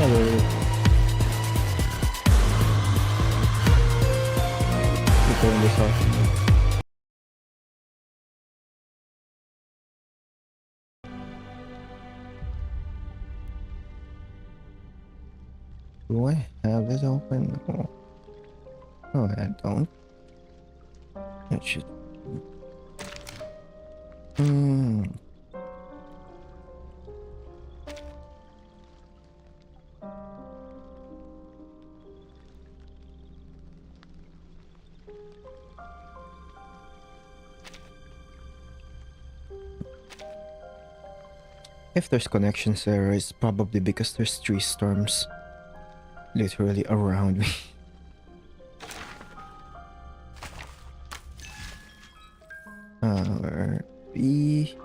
Hello. You turn this off. Do I have this open? Oh, I don't. It should. Hmm. If there's connections error, it's probably because there's 3 storms literally around me. Where B.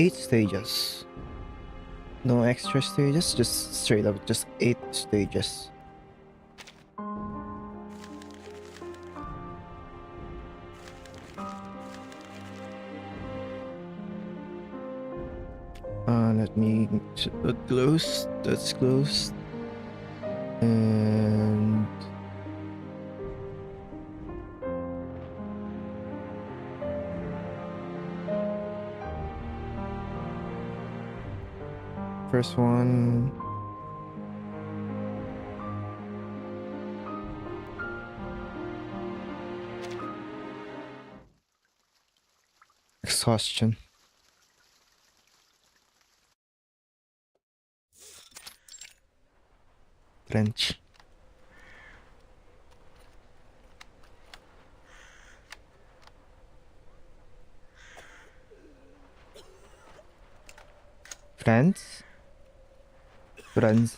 Eight stages. No extra stages, just straight up, just 8 stages. Let me close. That's closed. And first one. Exhaustion. Trench. France. France.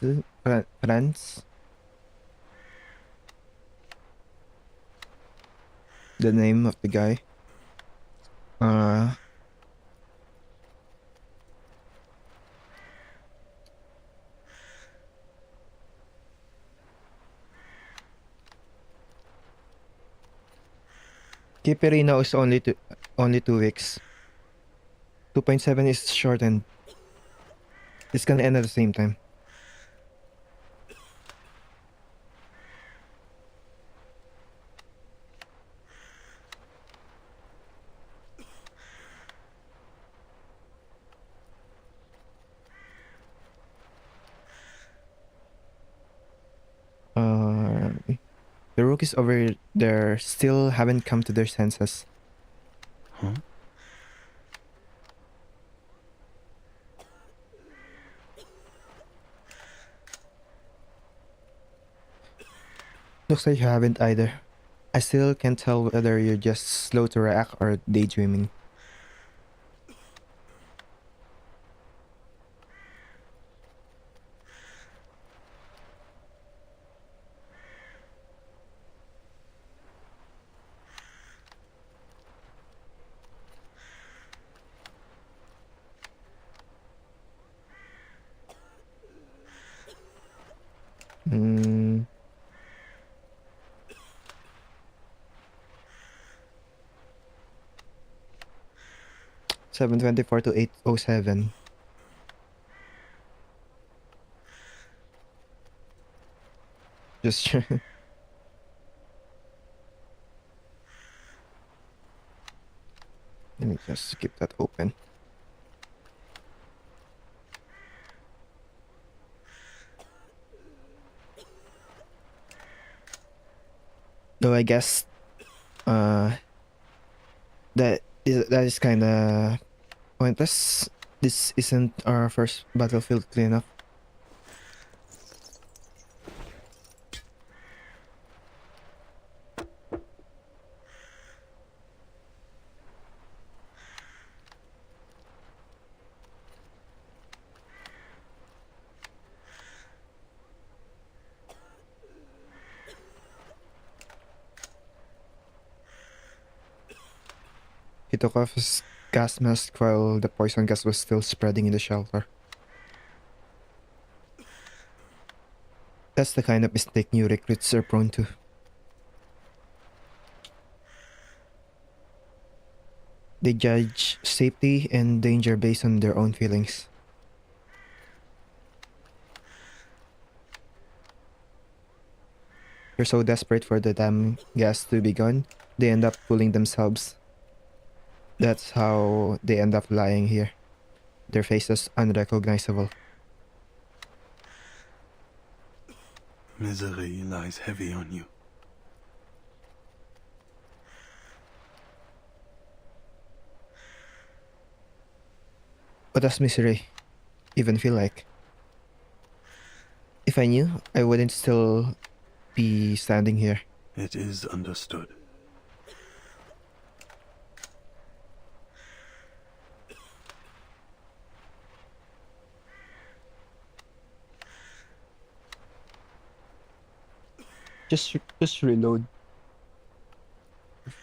The name of the guy. Kiperino is only 2 weeks. 2.7 is shortened. It's gonna end at the same time. The rookies over there still haven't come to their senses. Huh? Looks like you haven't either. I still can't tell whether you're just slow to react or daydreaming. Hmm. 7:24 to 8:07. Just let me just keep that open. Though I guess that is kind of pointless. This isn't our first battlefield cleanup. He took off his gas mask while the poison gas was still spreading in the shelter. That's the kind of mistake new recruits are prone to. They judge safety and danger based on their own feelings. They're so desperate for the damn gas to be gone, they end up fooling themselves. That's how they end up lying here. Their faces unrecognizable. Misery lies heavy on you. What does misery even feel like? If I knew, I wouldn't still be standing here. It is understood. Just reload.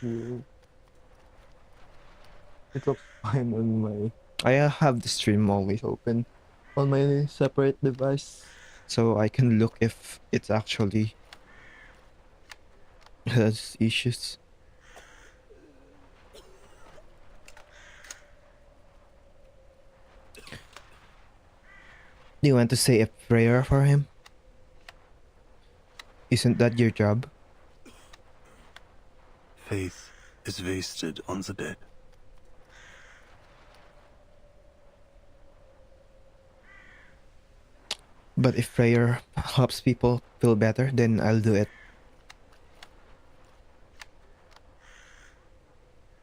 It looks fine on my. I have the stream always open on my separate device, so I can look if it's actually has issues. Do you want to say a prayer for him? Isn't that your job? Faith is wasted on the dead. But if prayer helps people feel better, then I'll do it.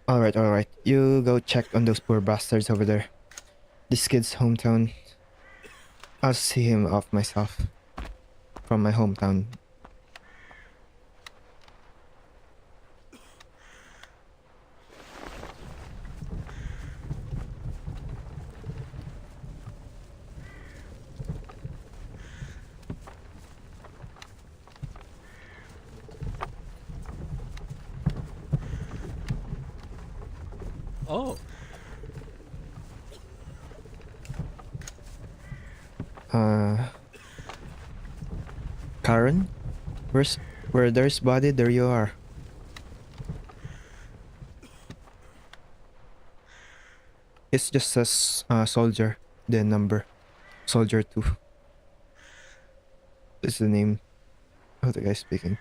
Alright. You go check on those poor bastards over there. This kid's hometown. I'll see him off myself. From my hometown. Oh. Charon? Where there's body, there you are. It's just says soldier, the number. Soldier 2. Is the name of the guy speaking.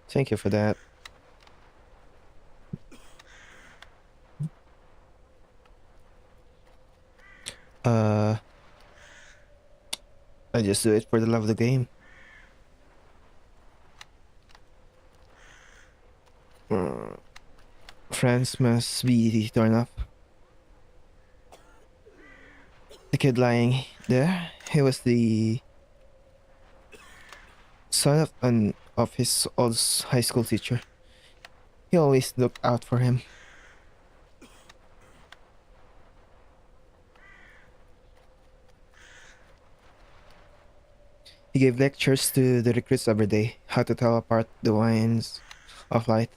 Thank you for that. I just do it for the love of the game. Friends must be torn up. The kid lying there, he was the son of his old high school teacher. He always looked out for him. He gave lectures to the recruits every day, how to tell apart the wines of light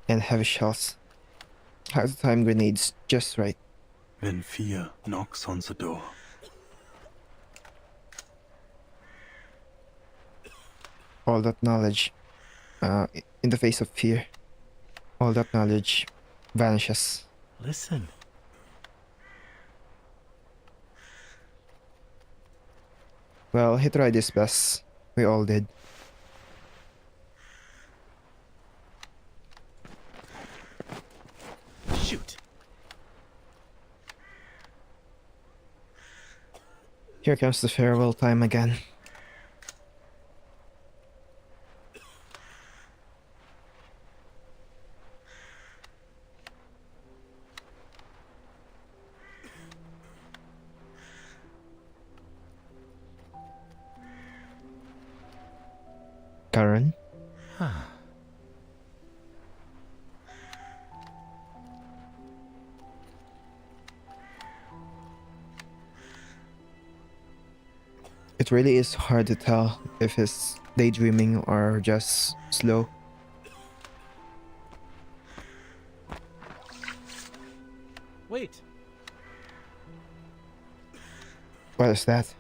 and heavy shells, how to time grenades just right. When fear knocks on the door. All that knowledge, in the face of fear, all that knowledge vanishes. Listen. Well, he tried his best. We all did. Shoot. Here comes the farewell time again. Karen? It really is hard to tell if he's daydreaming or just slow. Wait. What is that?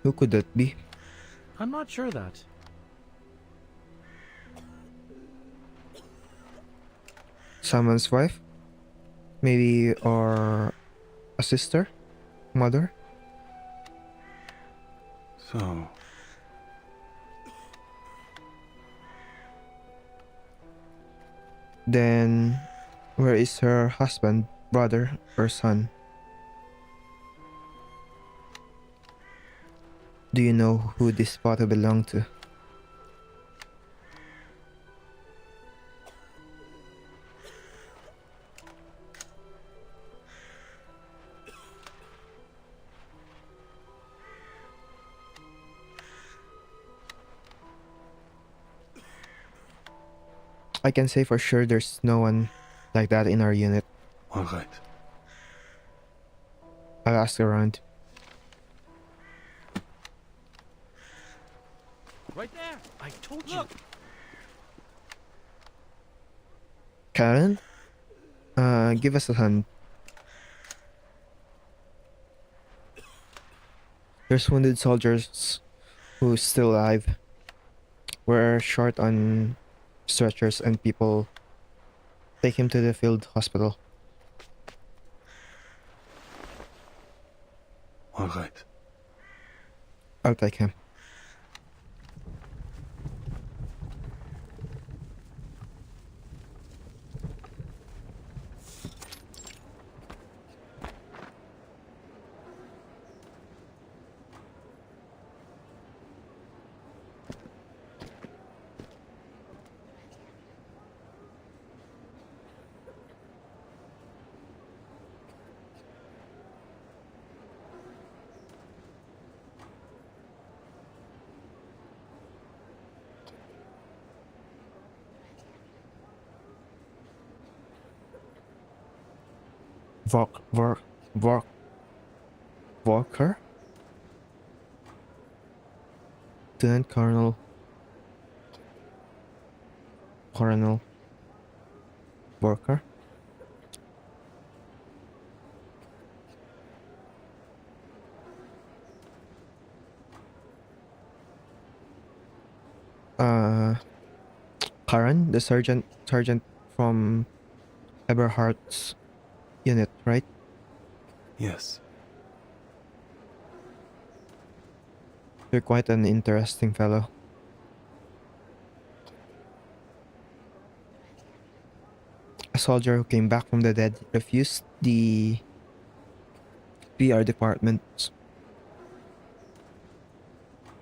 Who could that be? I'm not sure that. Someone's wife? Maybe, or a sister? Mother? So, Then, where is her husband, brother, or son? Do you know who this photo belonged to? I can say for sure there's no one like that in our unit. all right. I'll ask around. Right there. I told you. Look. Karen? Give us a hand. There's wounded soldiers who's still alive. We're short on stretchers and people. Take him to the field hospital. All right. I'll take him. Volk, Volk, Volk, Walker? Lieutenant Colonel Walker? Uh, Karen, the sergeant from Eberhardt's unit, right? Yes. You're quite an interesting fellow. A soldier who came back from the dead refused the PR department's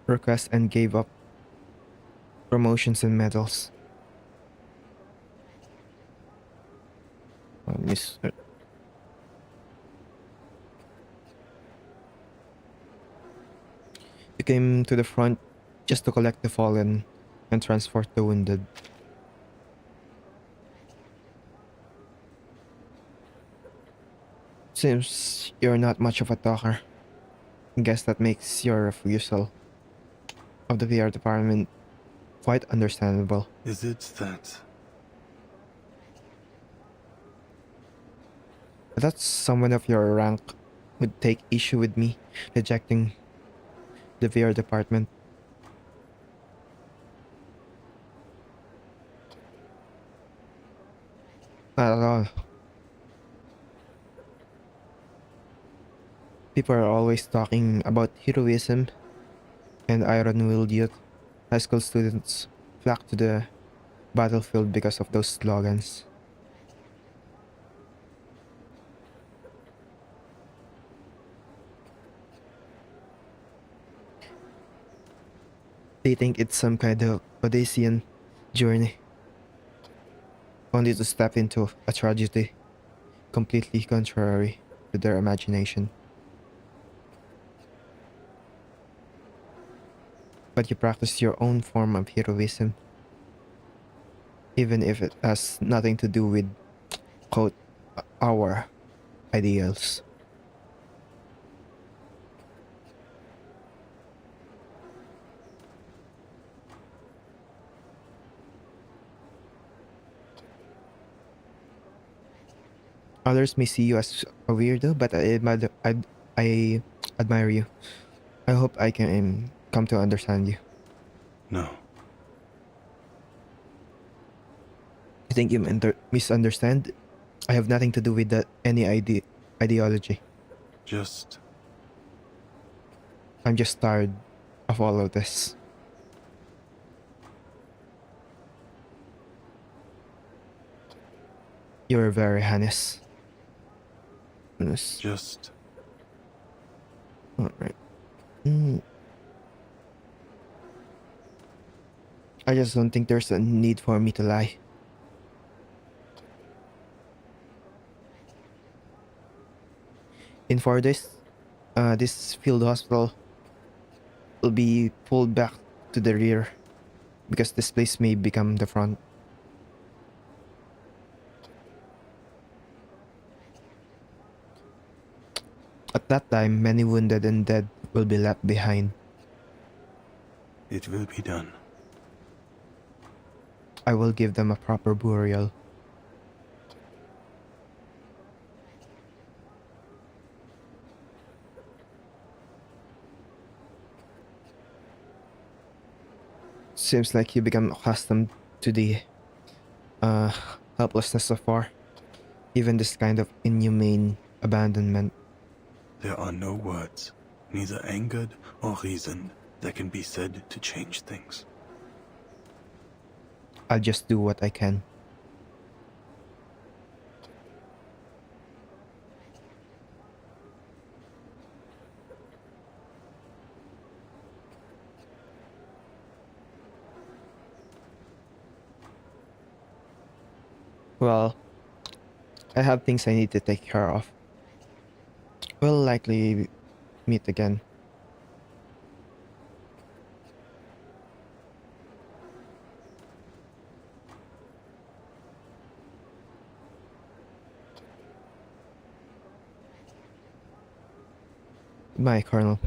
request and gave up promotions and medals. Mr. You came to the front just to collect the fallen and transport the wounded. Seems you're not much of a talker. Guess that makes your refusal of the VR department quite understandable. Is it that? But that's someone of your rank would take issue with me rejecting the VR department. Not at all. People are always talking about heroism and iron-willed youth. High school students flock to the battlefield because of those slogans. They think it's some kind of Odyssean journey, only to step into a tragedy completely contrary to their imagination. but you practice your own form of heroism, even if it has nothing to do with, quote, our ideals. Others may see you as a weirdo, but I admire you. I hope I can come to understand you. No. You think you misunderstand? I have nothing to do with any ideology. Just I'm just tired of all of this. You're very honest. Honest. just Alright. Mm, I just don't think there's a need for me to lie. In 4 days, this field hospital will be pulled back to the rear because this place may become the front. At that time, many wounded and dead will be left behind. it will be done. I will give them a proper burial. Seems like you become accustomed to the uh, helplessness of war, even this kind of inhumane abandonment. There are no words, neither angered or reasoned, that can be said to change things. I'll just do what I can. Well, I have things I need to take care of. We'll likely meet again. Bye, Colonel.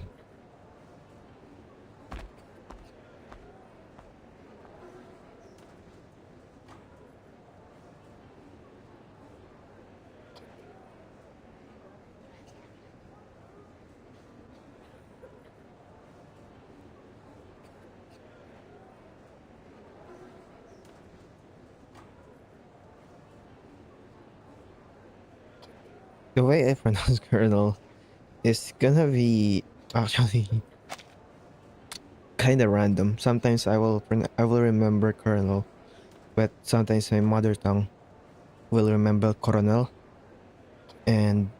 The way I pronounce Colonel is gonna be actually kind of random. Sometimes I will remember Colonel, but sometimes my mother tongue will remember Coronel, and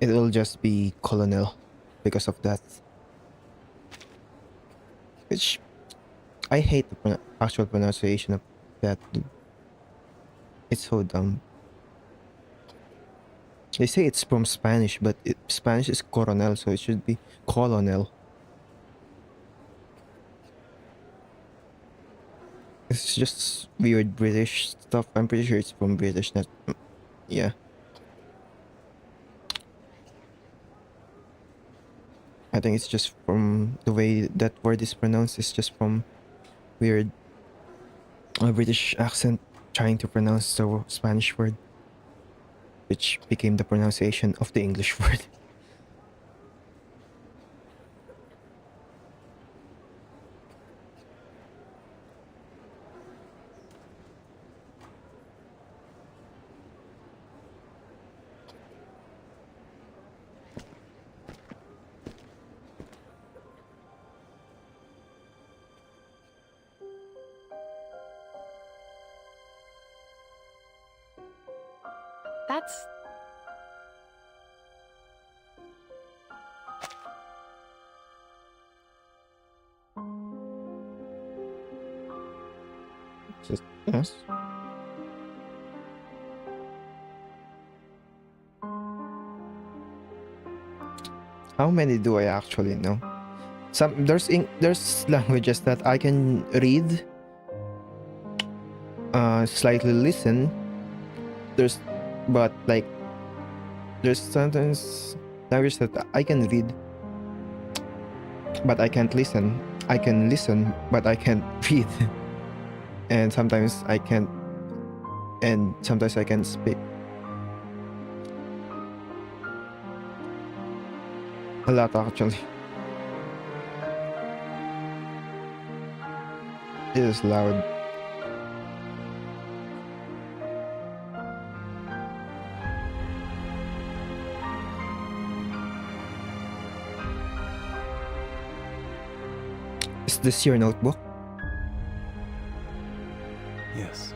it will just be Colonel because of that. Which I hate the actual pronunciation of that. It's so dumb. They say it's from Spanish, but Spanish is Coronel, so it should be Colonel. It's just weird British stuff. I'm pretty sure it's from British, not. Yeah. I think it's just from the way that word is pronounced. It's just from weird British accent trying to pronounce the Spanish word, which became the pronunciation of the English word. That's... Just yes. How many do I actually know? There's languages that I can read, slightly listen. There's but like there's sometimes language that I can read, but I can't listen. I can listen, but I can't read. And sometimes I can't, and sometimes I can speak. A lot actually. It is loud. Is this your notebook? Yes.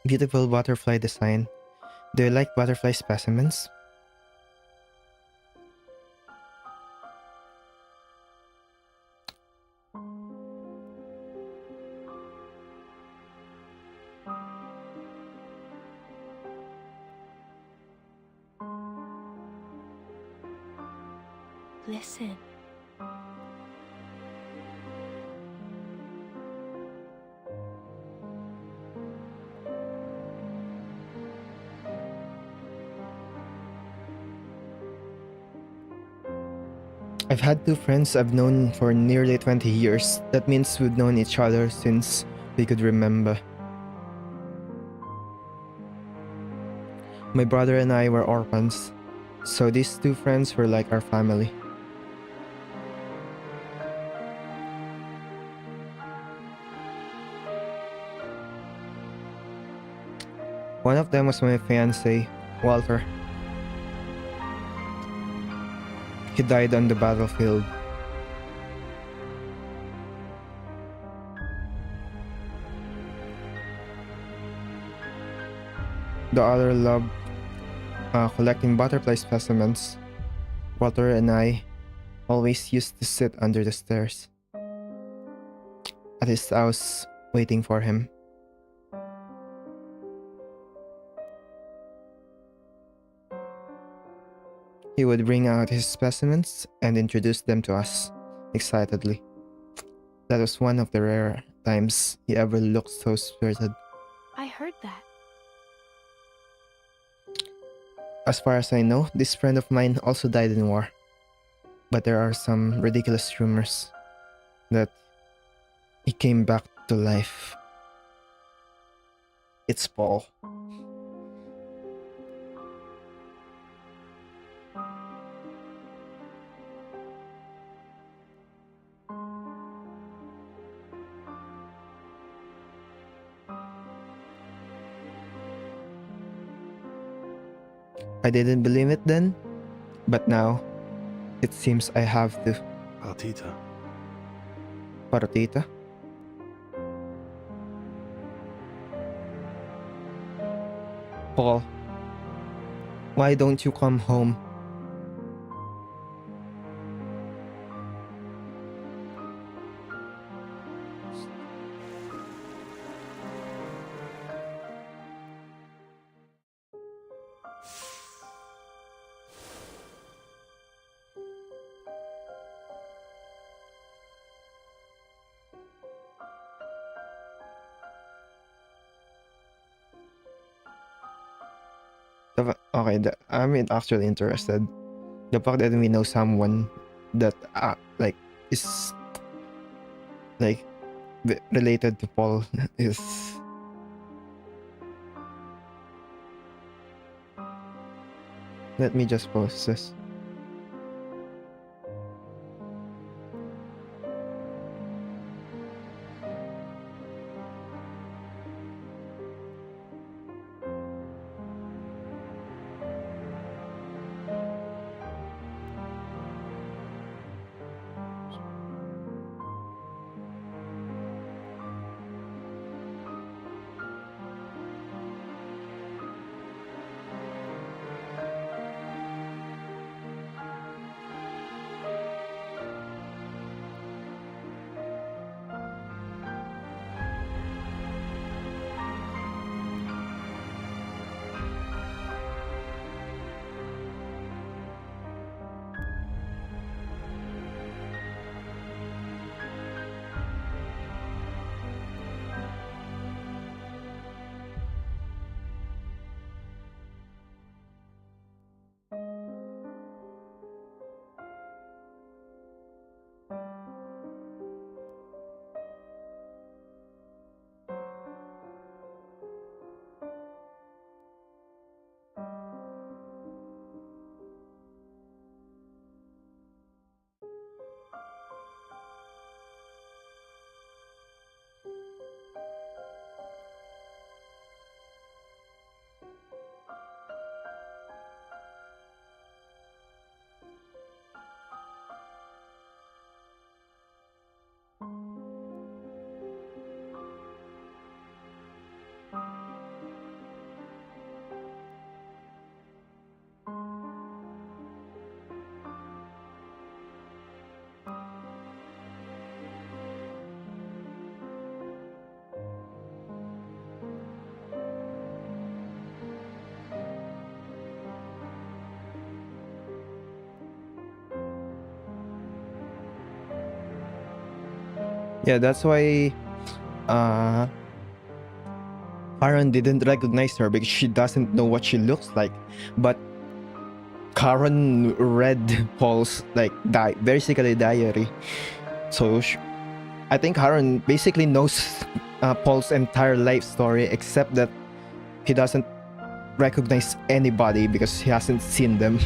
Beautiful butterfly design. Do you like butterfly specimens? Listen. I've had two friends I've known for nearly 20 years. That means we've known each other since we could remember. My brother and I were orphans, so these two friends were like our family. One of them was my fiancé, Walter. He died on the battlefield. The other loved collecting butterfly specimens. Walter and I always used to sit under the stairs at his house waiting for him. He would bring out his specimens and introduce them to us excitedly. That was one of the rare times he ever looked so spirited. I heard that. As far as I know, this friend of mine also died in war. But there are some ridiculous rumors that he came back to life. It's Paul. I didn't believe it then, but now it seems I have to. Partita. Partita? Paul, why don't you come home? Okay, I'm actually interested. The fact that we know someone that like is like related to Paul is let me just post this. Yeah, that's why uh Charon didn't recognize her because she doesn't know what she looks like. But Charon read Paul's like basically diary. So I think Charon basically knows Paul's entire life story, except that he doesn't recognize anybody because he hasn't seen them.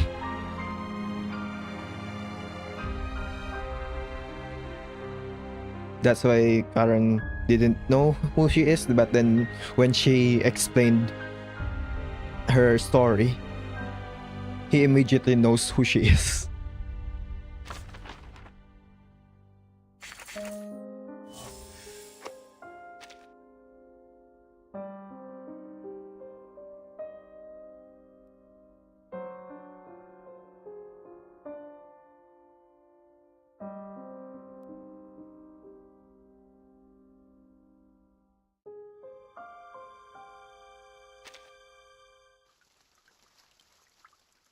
That's why Karen didn't know who she is, but then when she explained her story, he immediately knows who she is.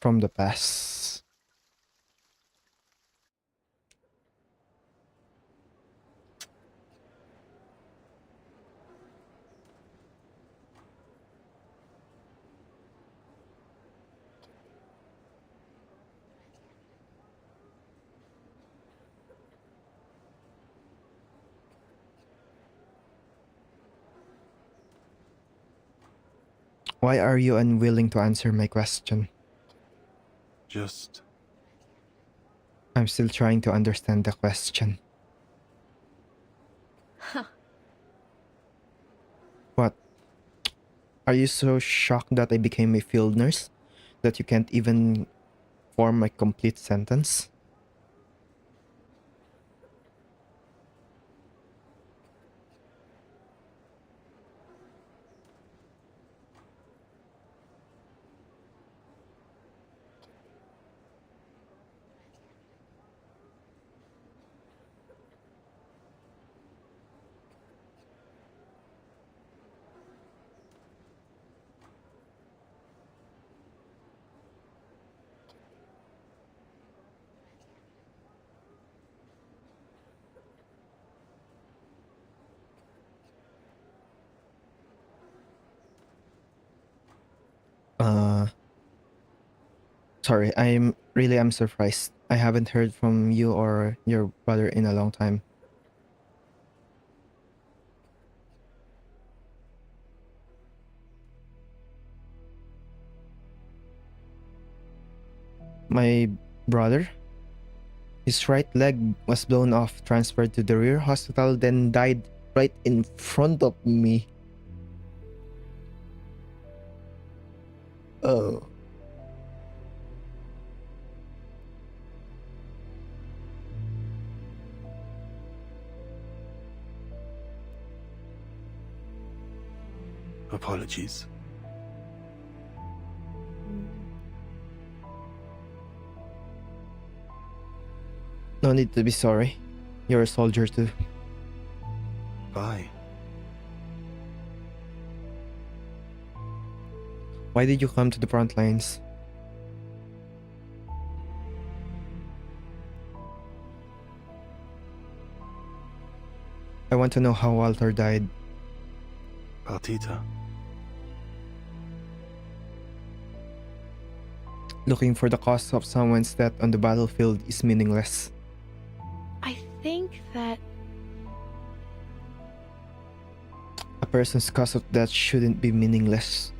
From the past. Why are you unwilling to answer my question? Just I'm still trying to understand the question. What? Are you so shocked that I became a field nurse that you can't even form a complete sentence? Uh, Sorry, I'm surprised. I haven't heard from you or your brother in a long time. My brother, his right leg was blown off, transferred to the rear hospital, then died right in front of me. Oh. apologies. No need to be sorry. You're a soldier too. Bye. Why did you come to the front lines? I want to know how Walter died. Partita. Looking for the cause of someone's death on the battlefield is meaningless. I think that A person's cause of death shouldn't be meaningless.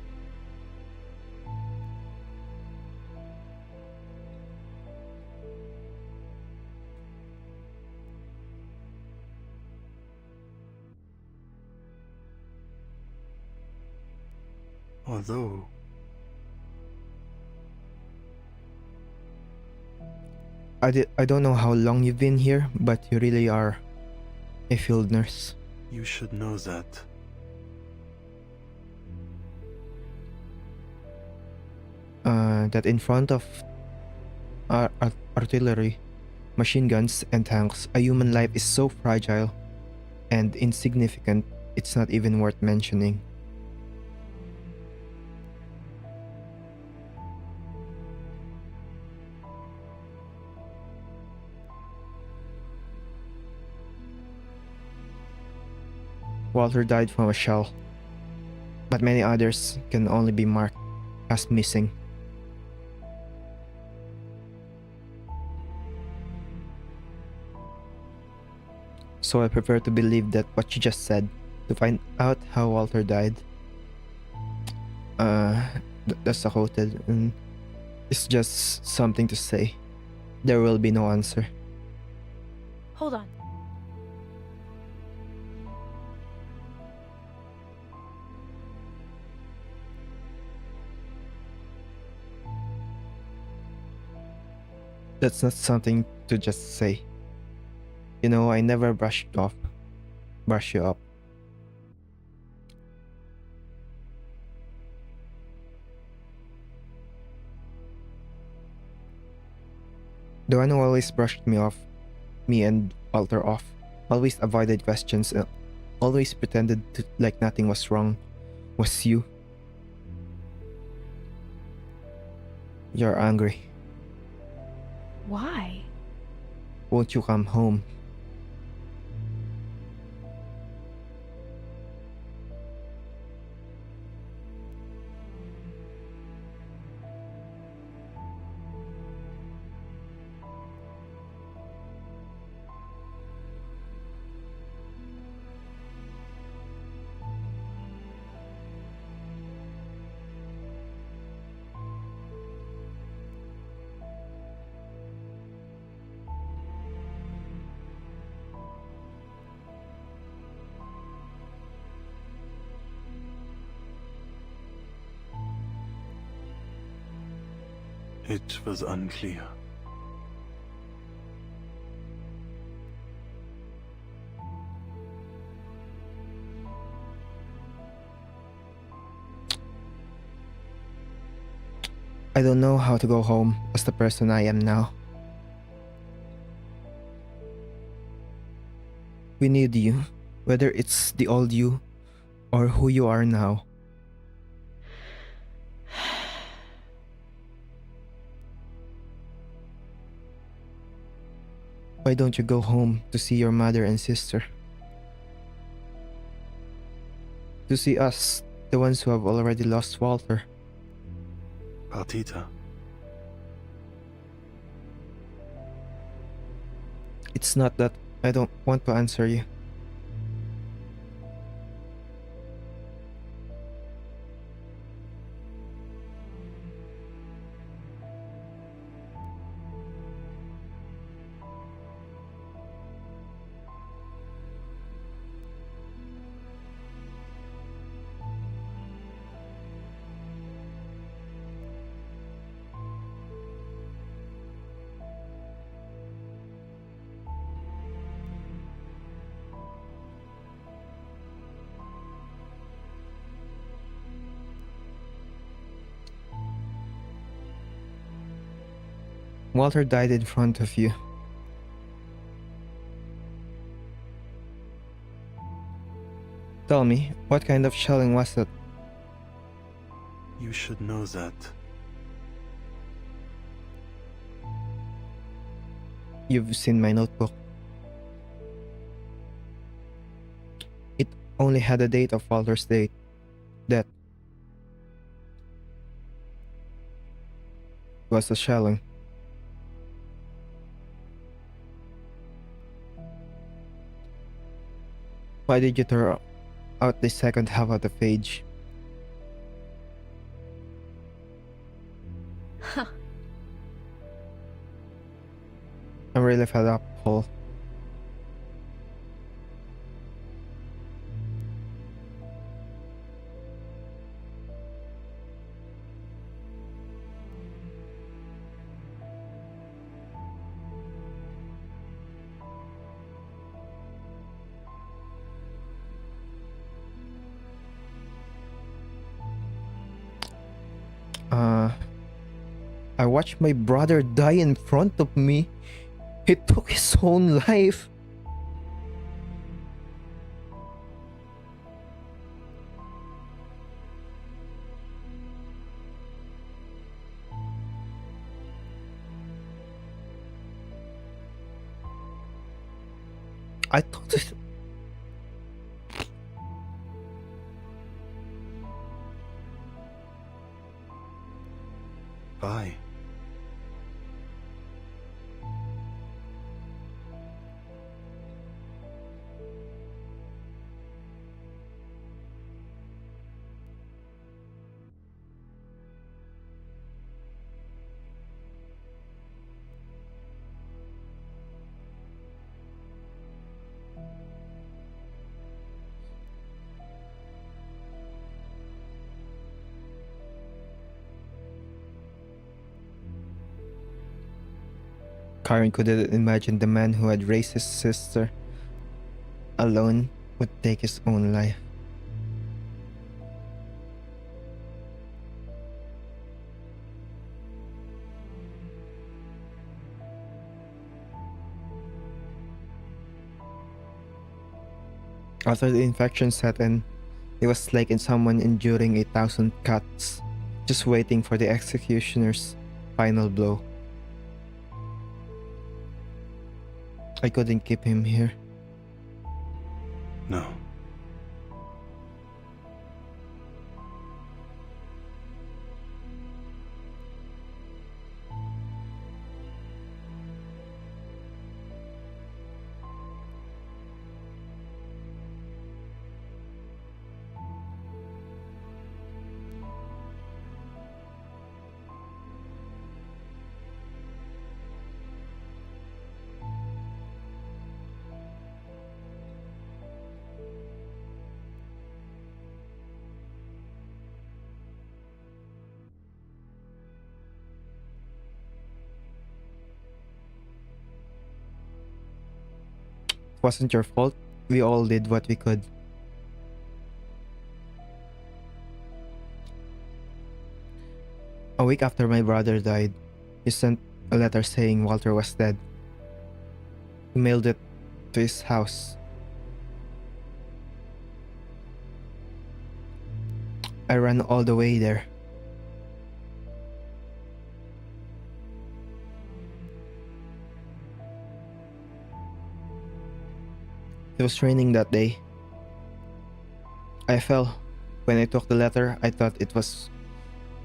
Although I don't know how long you've been here, but you really are a field nurse. you should know that That in front of artillery, machine guns, and tanks, a human life is so fragile and insignificant, it's not even worth mentioning. Walter died from a shell, but many others can only be marked as missing. So I prefer to believe that what you just said, to find out how Walter died. That's a quoted, and it's just something to say. There will be no answer. Hold on. That's not something to just say. You know, I never brush you up. The one who always brushed me and Walter off, always avoided questions, always pretended like nothing was wrong, was you. You're angry. Why? Won't you come home? It was unclear. I don't know how to go home as the person I am now. We need you, whether it's the old you or who you are now. Why don't you go home to see your mother and sister? To see us, the ones who have already lost Walter. Partita. It's not that I don't want to answer you. Walter died in front of you. Tell me, what kind of shelling was it? You should know that. You've seen my notebook. It only had a date of Walter's death. It was a shelling. Why did you throw out the second half of the page? Huh. I'm really fed up, Paul. I watched my brother die in front of me. He took his own life. I thought Bye. Karen couldn't imagine the man who had raised his sister alone would take his own life. After the infection set in, he was like in someone enduring 1,000 cuts, just waiting for the executioner's final blow. I couldn't keep him here. No. It wasn't your fault. We all did what we could. A week after my brother died, he sent a letter saying Walter was dead. He mailed it to his house. I ran all the way there. It was raining that day. I fell. When I took the letter, I thought it was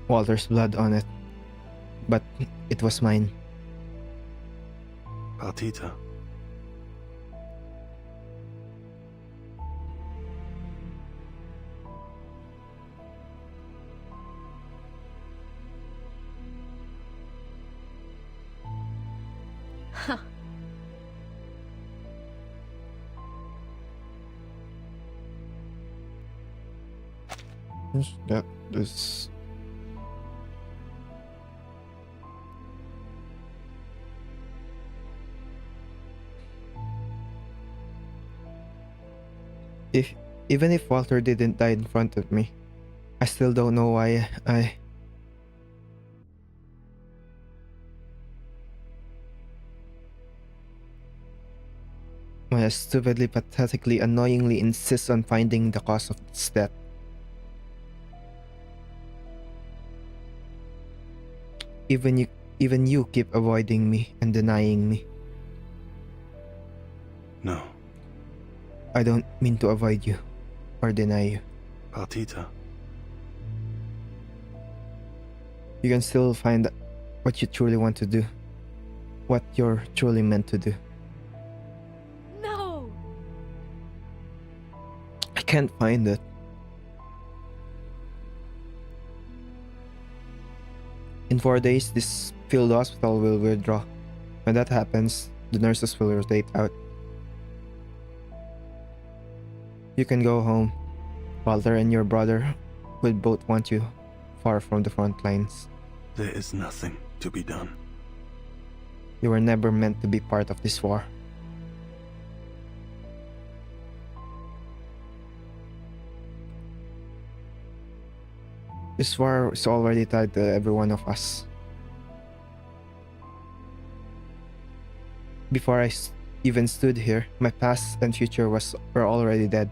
Walter's blood on it. But it was mine. Partita. Huh. That is. Even if Walter didn't die in front of me, I still don't know why I stupidly, pathetically, annoyingly insist on finding the cause of its death. Even you keep avoiding me and denying me. No. I don't mean to avoid you or deny you. Partita. You can still find what you truly want to do. What you're truly meant to do. No! I can't find it. In 4 days, this field hospital will withdraw. When that happens, the nurses will rotate out. You can go home. Walter and your brother will both want you far from the front lines. There is nothing to be done. You were never meant to be part of this war. This war is already tied to every one of us. Before I even stood here, my past and future were already dead.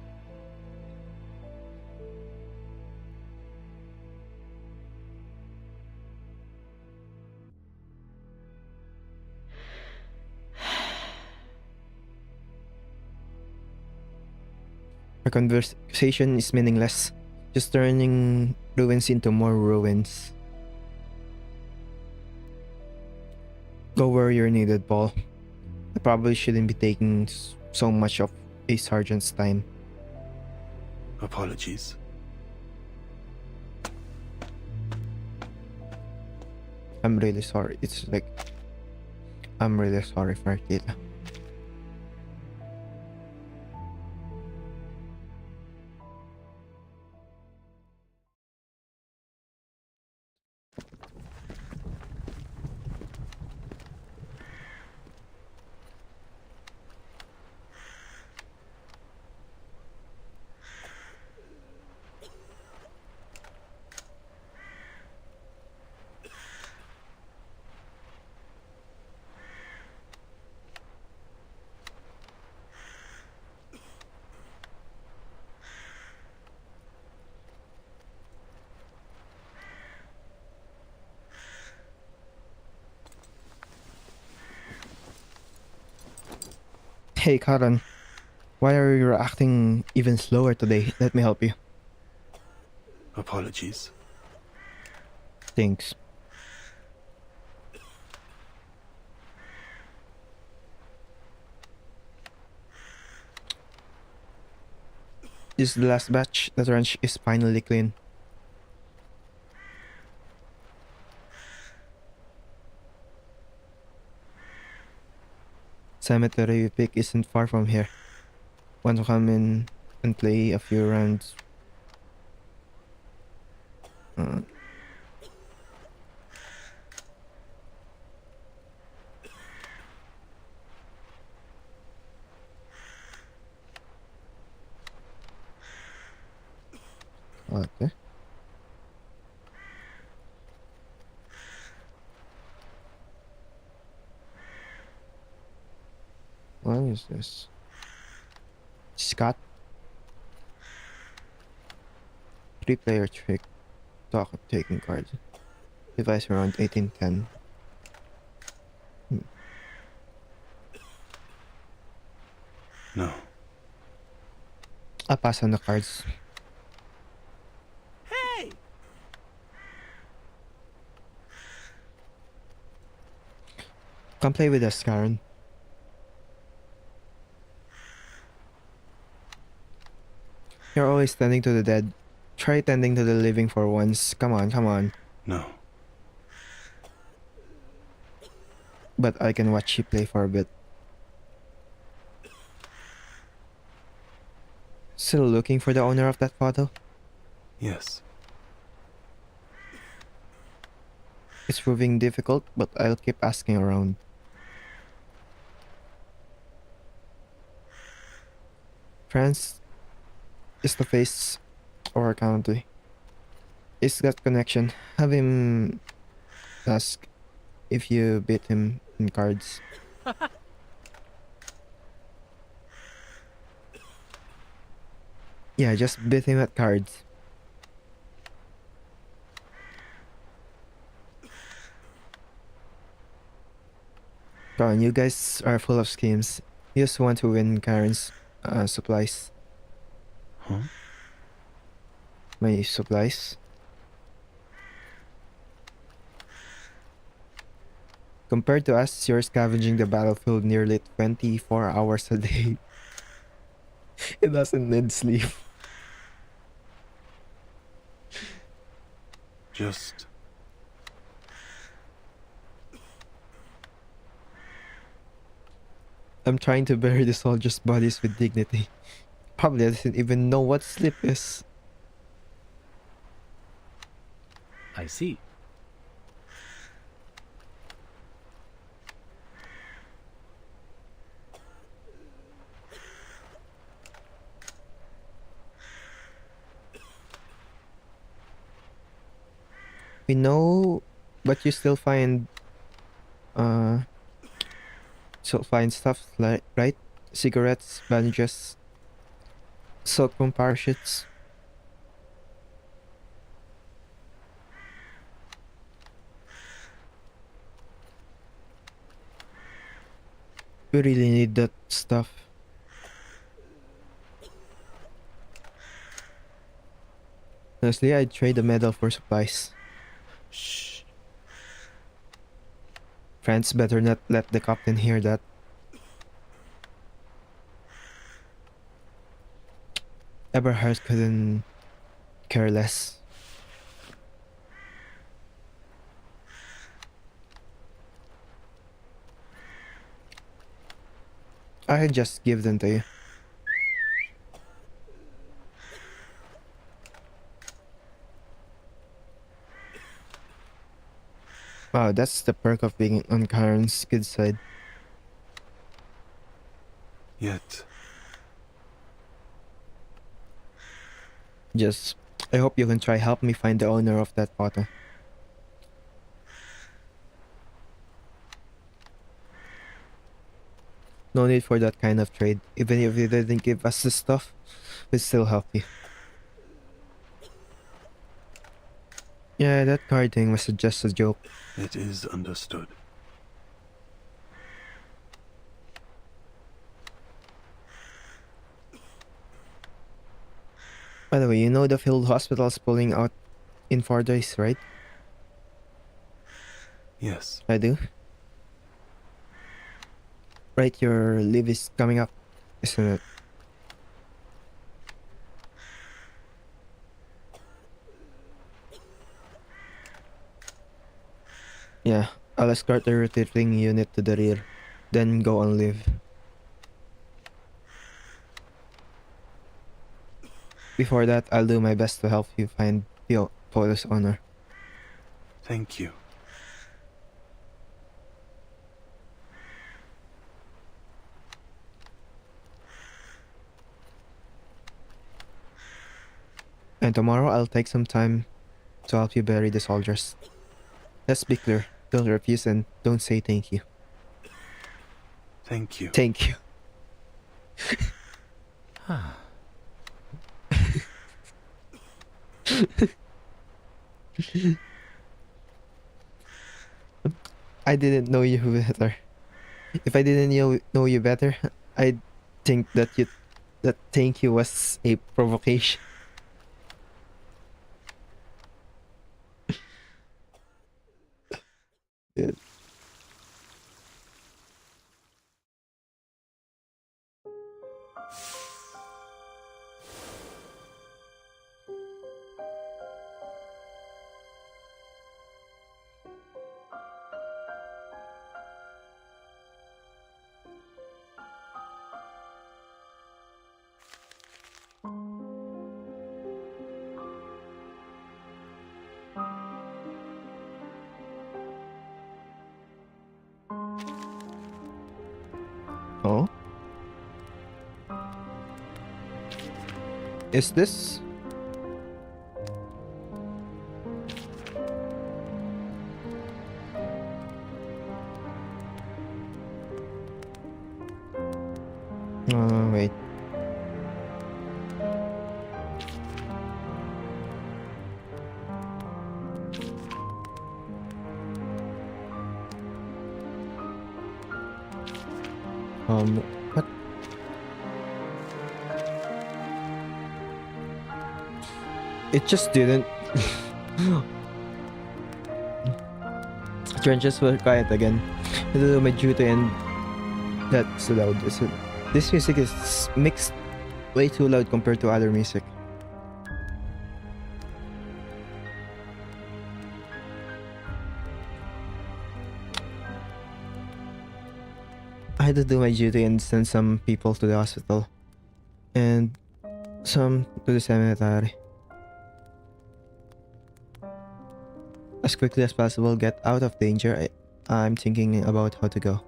Our conversation is meaningless, just turning ruins into more ruins. Go where you're needed, Paul. I probably shouldn't be taking so much of a sergeant's time. Apologies. I'm really sorry. It's like I'm really sorry for Tita. Hey, Charon. Why are you acting even slower today? Let me help you. Apologies. Thanks. This is the last batch. The trench is finally clean. Cemetery we pick isn't far from here. Want to come in and play a few rounds? Uh, okay. What is this? Scott? 3-player trick. Talk of taking cards. Device around 1810. No. I'll pass on the cards. Hey! Come play with us, Karen. You're always tending to the dead. Try tending to the living for once. Come on, come on. No. But I can watch you play for a bit. Still looking for the owner of that photo? Yes. It's proving difficult, but I'll keep asking around. France is the face of our country. It's got connection. Have him ask if you beat him in cards. Yeah, just beat him at cards. Come on, you guys are full of schemes. You just want to win Karen's supplies. Huh? My supplies. Compared to us, you're scavenging the battlefield nearly 24 hours a day. It doesn't need sleep. Just... I'm trying to bury the soldiers' bodies with dignity. Probably doesn't even know what sleep is. I see. We know, but you uh still find stuff like right? Cigarettes, bandages, silk from parachutes. We really need that stuff. Honestly, I'd trade the medal for supplies. Shh. Friends better not let the captain hear that. Eberhard couldn't care less. I could just give them to you. Wow, that's the perk of being on Charon's good side. Yet, Just, I hope you can try help me find the owner of that photo. No need for that kind of trade. Even if you didn't give us the stuff, we'd still help you. Yeah, that card thing was just a joke. it is understood. By the way, you know the field hospital's pulling out in 4 days, right? Yes, I do. Right, your leave is coming up, isn't it? Yeah, I'll escort the rotating unit to the rear, then go on leave. Before that, I'll do my best to help you find the photo's owner. thank you. And tomorrow, I'll take some time to help you bury the soldiers. Let's be clear, don't refuse and don't say thank you. Thank you. Thank you. I didn't know you better. If I didn't know you better, I'd think that thank you was a provocation. Yeah. Oh? Is this? Wait. What? It just didn't. Trenches were quiet again. I do my duty and that's loud. This music is mixed way too loud compared to other music. I had to do my duty and send some people to the hospital. And some to the cemetery. As quickly as possible, get out of danger. I'm thinking about how to go.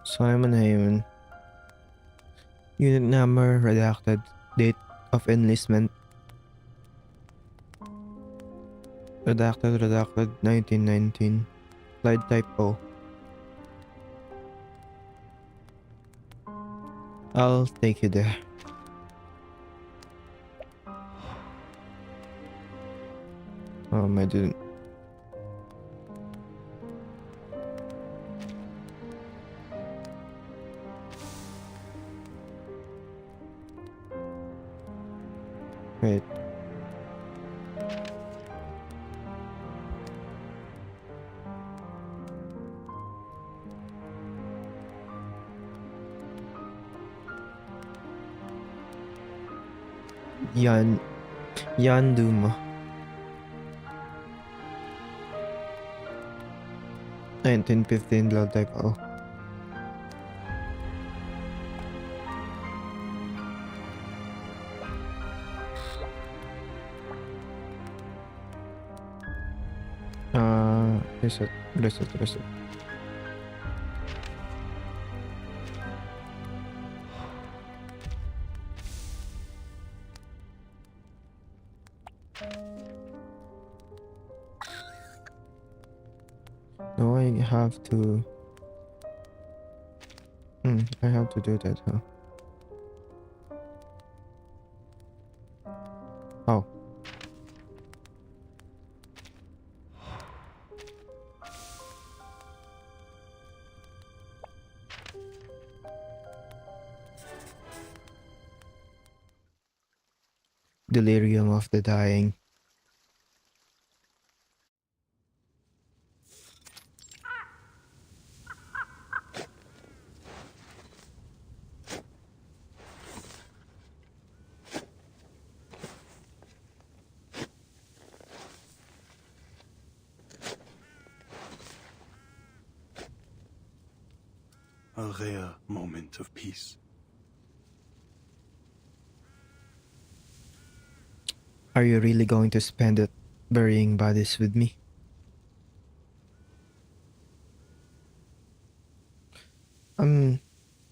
Simon Haven. Unit number redacted. Date of enlistment. Redacted 1919. Slide type O. I'll take you there. I didn't. Wait. Yanduma. 1915 blood type O. Reset. No, I have to. I have to do that, huh? Oh. Delirium of the dying. A rare moment of peace. Are you really going to spend it burying bodies with me? I'm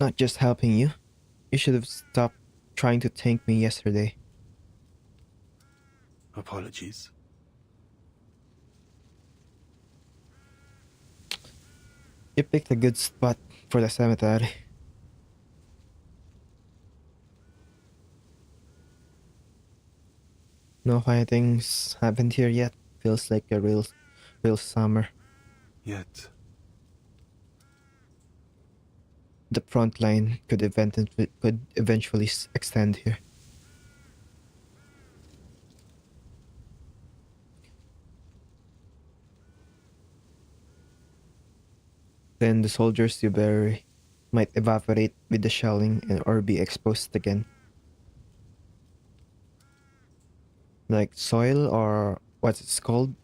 not just helping you. You should have stopped trying to thank me yesterday. Apologies. You picked a good spot for the cemetery. No fightings happened here yet. Feels like a real summer. Yet, The front line could eventually extend here. Then the soldiers you bury might evaporate with the shelling or be exposed again. Like soil or what's it's called?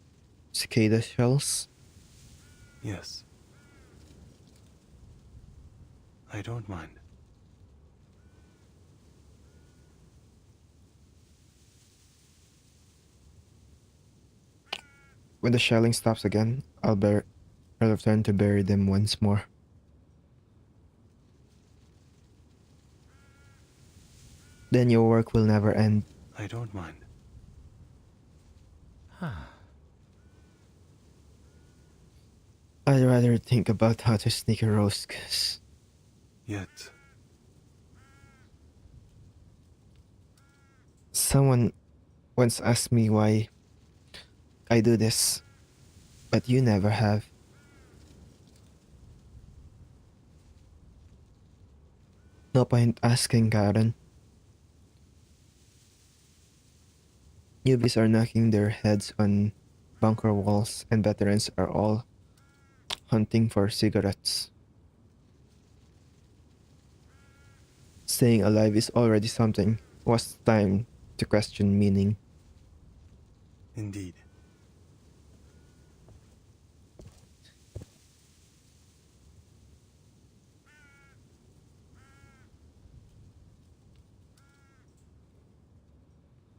Cicada shells? yes. I don't mind. When the shelling stops again, I'll return to bury them once more. Then your work will never end. I don't mind. I'd rather think about how to sneak a roast, 'cause Yet, someone once asked me why I do this, but you never have. No point asking, Karen. Newbies are knocking their heads on bunker walls, and veterans are all hunting for cigarettes. Staying alive is already something. What's time to question meaning? indeed.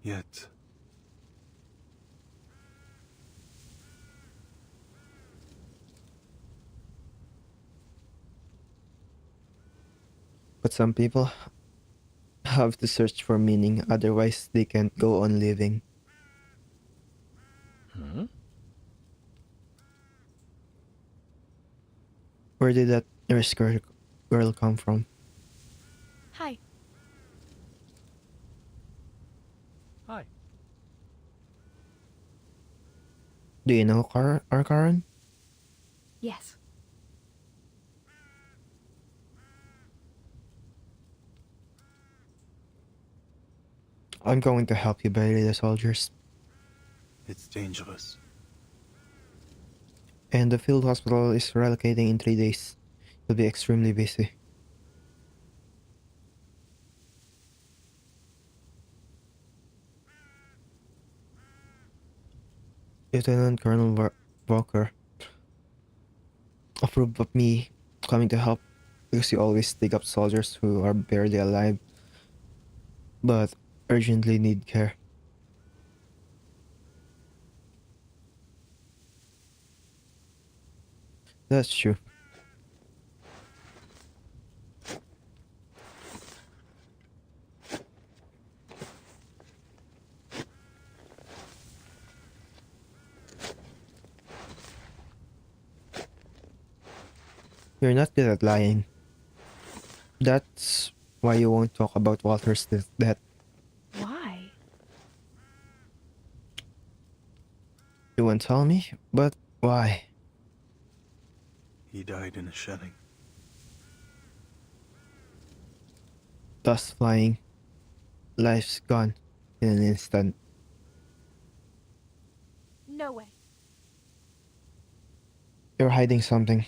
Yet, But some people have to search for meaning, otherwise they can't go on living. Where did that nurse girl come from? Hi. Hi. Do you know our Karen? Yes. I'm going to help you bury the soldiers. It's dangerous. And the field hospital is relocating in 3 days. You'll be extremely busy. Lieutenant Colonel Walker approved of me coming to help because you always dig up soldiers who are barely alive but urgently need care. That's true. You're not good at lying. That's why you won't talk about Walter's death. Why? You won't tell me, but why? He died in a shelling. Dust flying. Life's gone in an instant. No way. You're hiding something.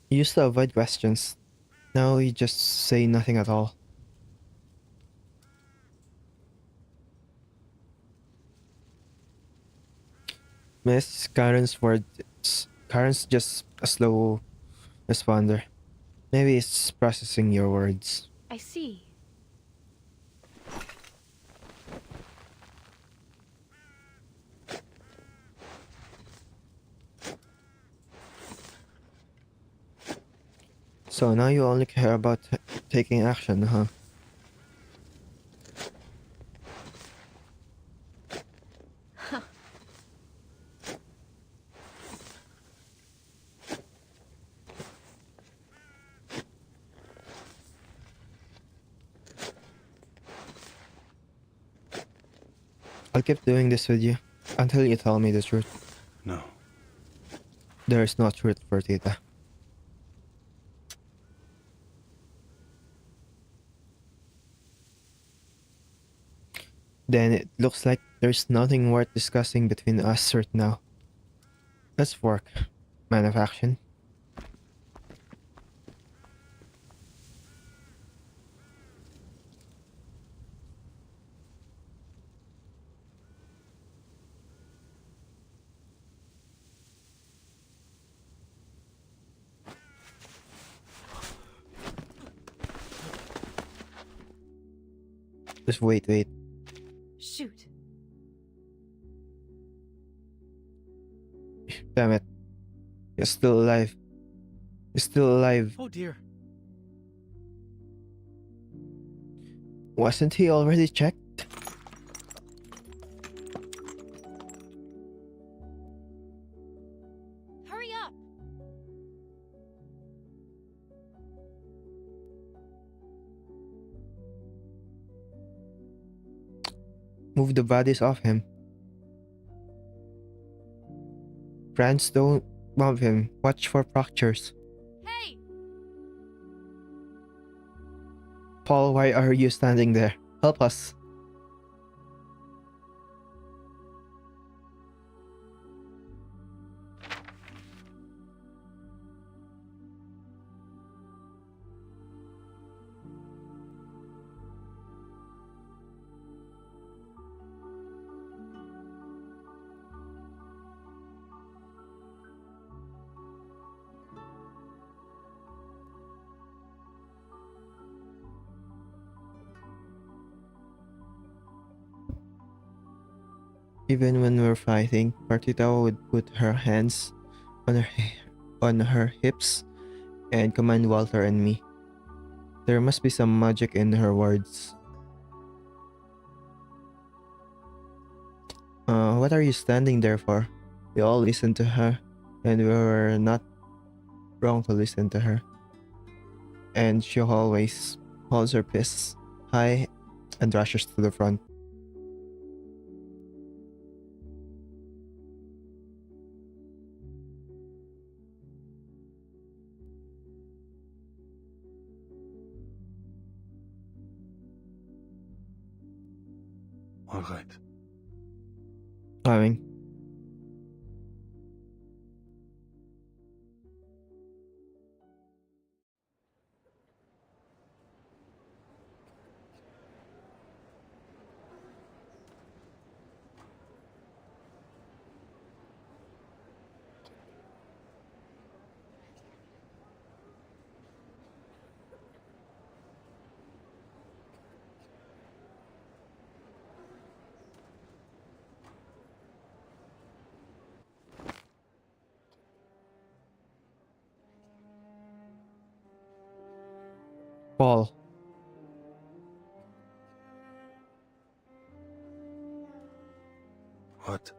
You used to avoid questions. Now you just say nothing at all. Miss Karen's words. Karen's just a slow responder. Maybe it's processing your words. I see. So now you only care about taking action, huh? I'll keep doing this with you until you tell me the truth. No. There is no truth for Tita. Then it looks like there's nothing worth discussing between us right now. Let's work, man of action. Just wait. Shoot. Damn it. You're still alive. You're still alive. Oh dear. Wasn't he already checked? Hurry up. Move the bodies off him. Friends, don't bump him. Watch for fractures. Hey! Paul, why are you standing there? Help us. Even when we're fighting, Partita would put her hands on her hips and command Walter and me. There must be some magic in her words. What are you standing there for? We all listened to her, and we were not wrong to listen to her. and she always holds her fists high and rushes to the front. All right. Coming. Paul. What?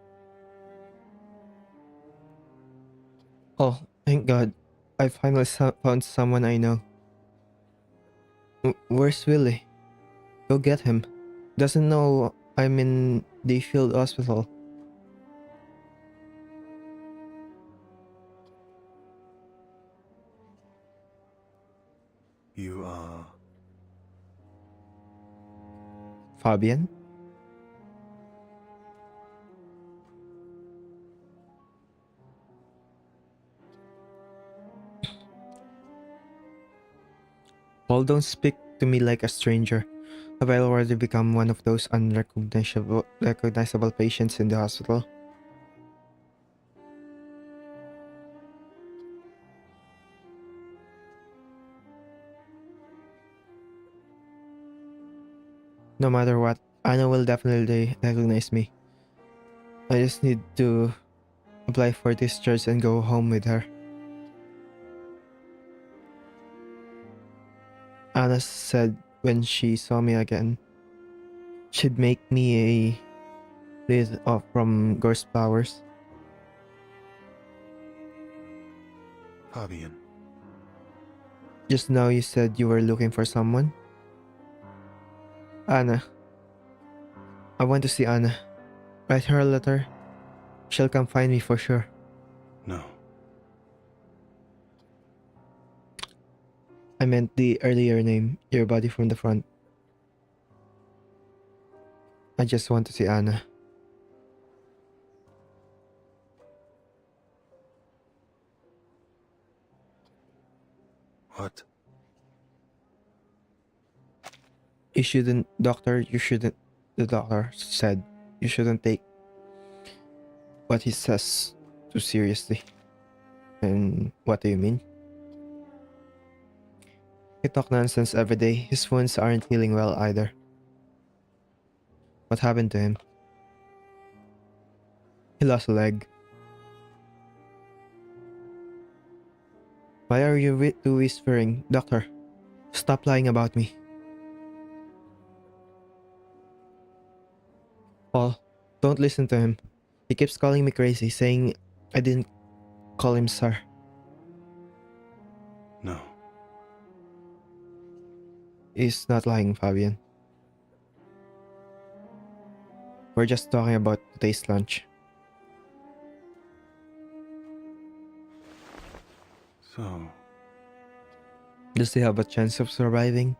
Oh, thank God. I finally found someone I know. Where's Willie? Go get him. Doesn't know I'm in the field hospital. You are... Fabian? Paul, don't speak to me like a stranger. Have I already become one of those unrecognizable patients in the hospital? No matter what, Anna will definitely recognize me. I just need to apply for discharge and go home with her. Anna said when she saw me again, she'd make me a wreath off from gorse flowers. Fabian. Just now you said you were looking for someone? Anna. I want to see Anna. Write her a letter. She'll come find me for sure. No. I meant the earlier name, your body from the front. I just want to see Anna. What? You shouldn't, the doctor said, you shouldn't take what he says too seriously. And what do you mean? He talk nonsense every day. His wounds aren't healing well either. What happened to him? He lost a leg. Why are you whispering? Doctor, stop lying about me. Paul, don't listen to him. He keeps calling me crazy, saying I didn't call him sir. No. He's not lying, Fabian. We're just talking about today's lunch. So... Does he have a chance of surviving?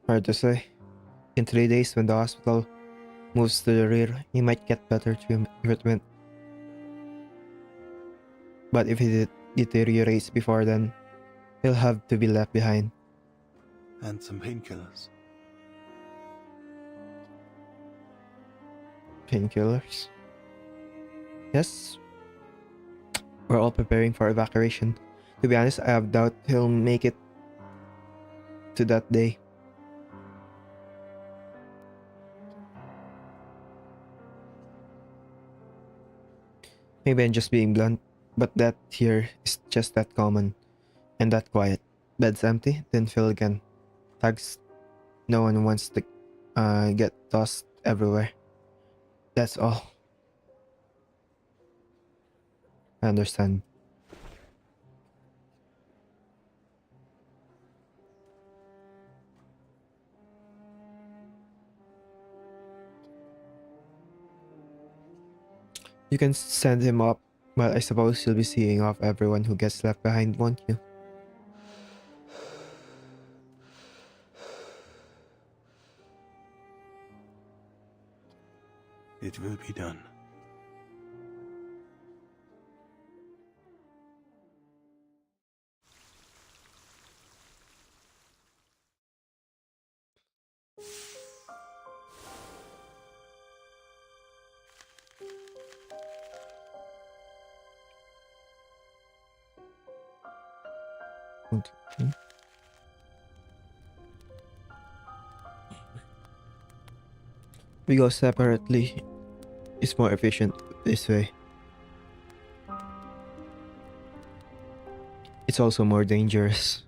Hard to say. In 3 days, when the hospital moves to the rear, he might get better treatment. But if he deteriorates before then, he'll have to be left behind. And some painkillers. Painkillers? Yes. We're all preparing for evacuation. To be honest, I have doubt he'll make it to that day. Maybe I'm just being blunt, but that here is just that common and that quiet. Bed's empty, then fill again. Tags no one wants to get tossed everywhere. That's all. I understand. You can send him up, but I suppose you'll be seeing off everyone who gets left behind, won't you? It will be done. Okay. We go separately. It's more efficient this way. It's also more dangerous.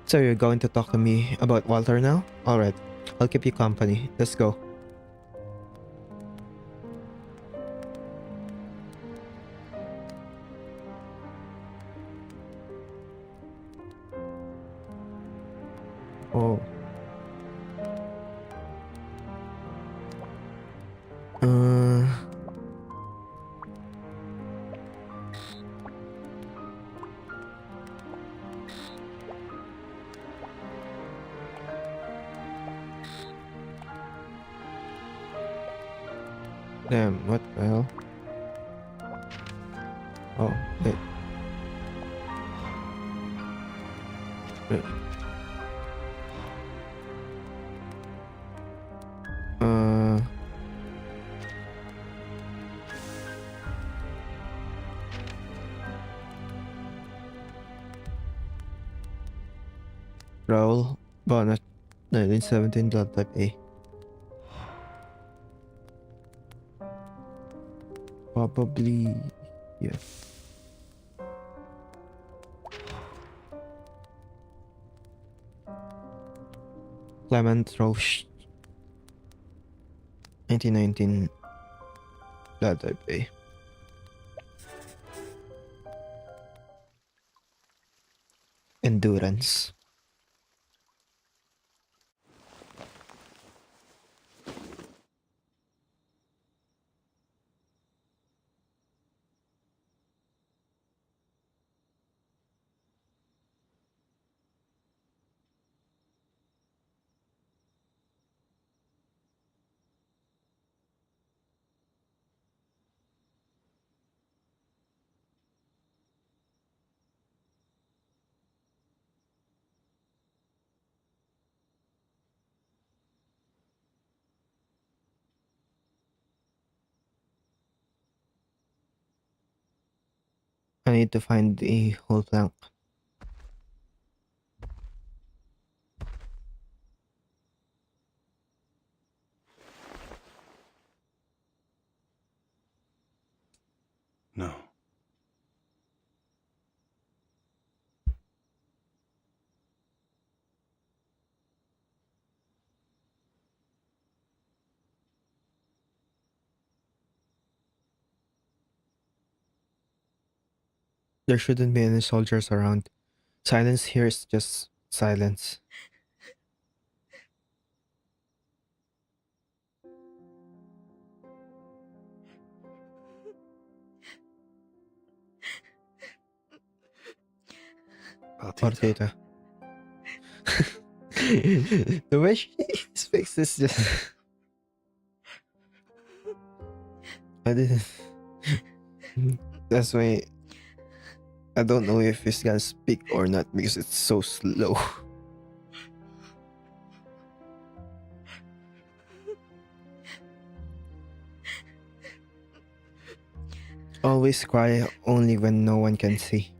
So you're going to talk to me about Walter now? Alright, I'll keep you company. Let's go. Oh. Uh... Damn, what the hell? Oh, wait. Wait. Uh... Raul Bonnet, 1917, blood type A. Probably... yeah. Clement Roche, 1919, blood type A. Endurance. I need to find the whole plank. No. There shouldn't be any soldiers around. Silence here is just silence. Partita. Partita. The way she speaks is just... I didn't... That's why... I don't know if he's gonna speak or not because it's so slow. Always cry only when no one can see.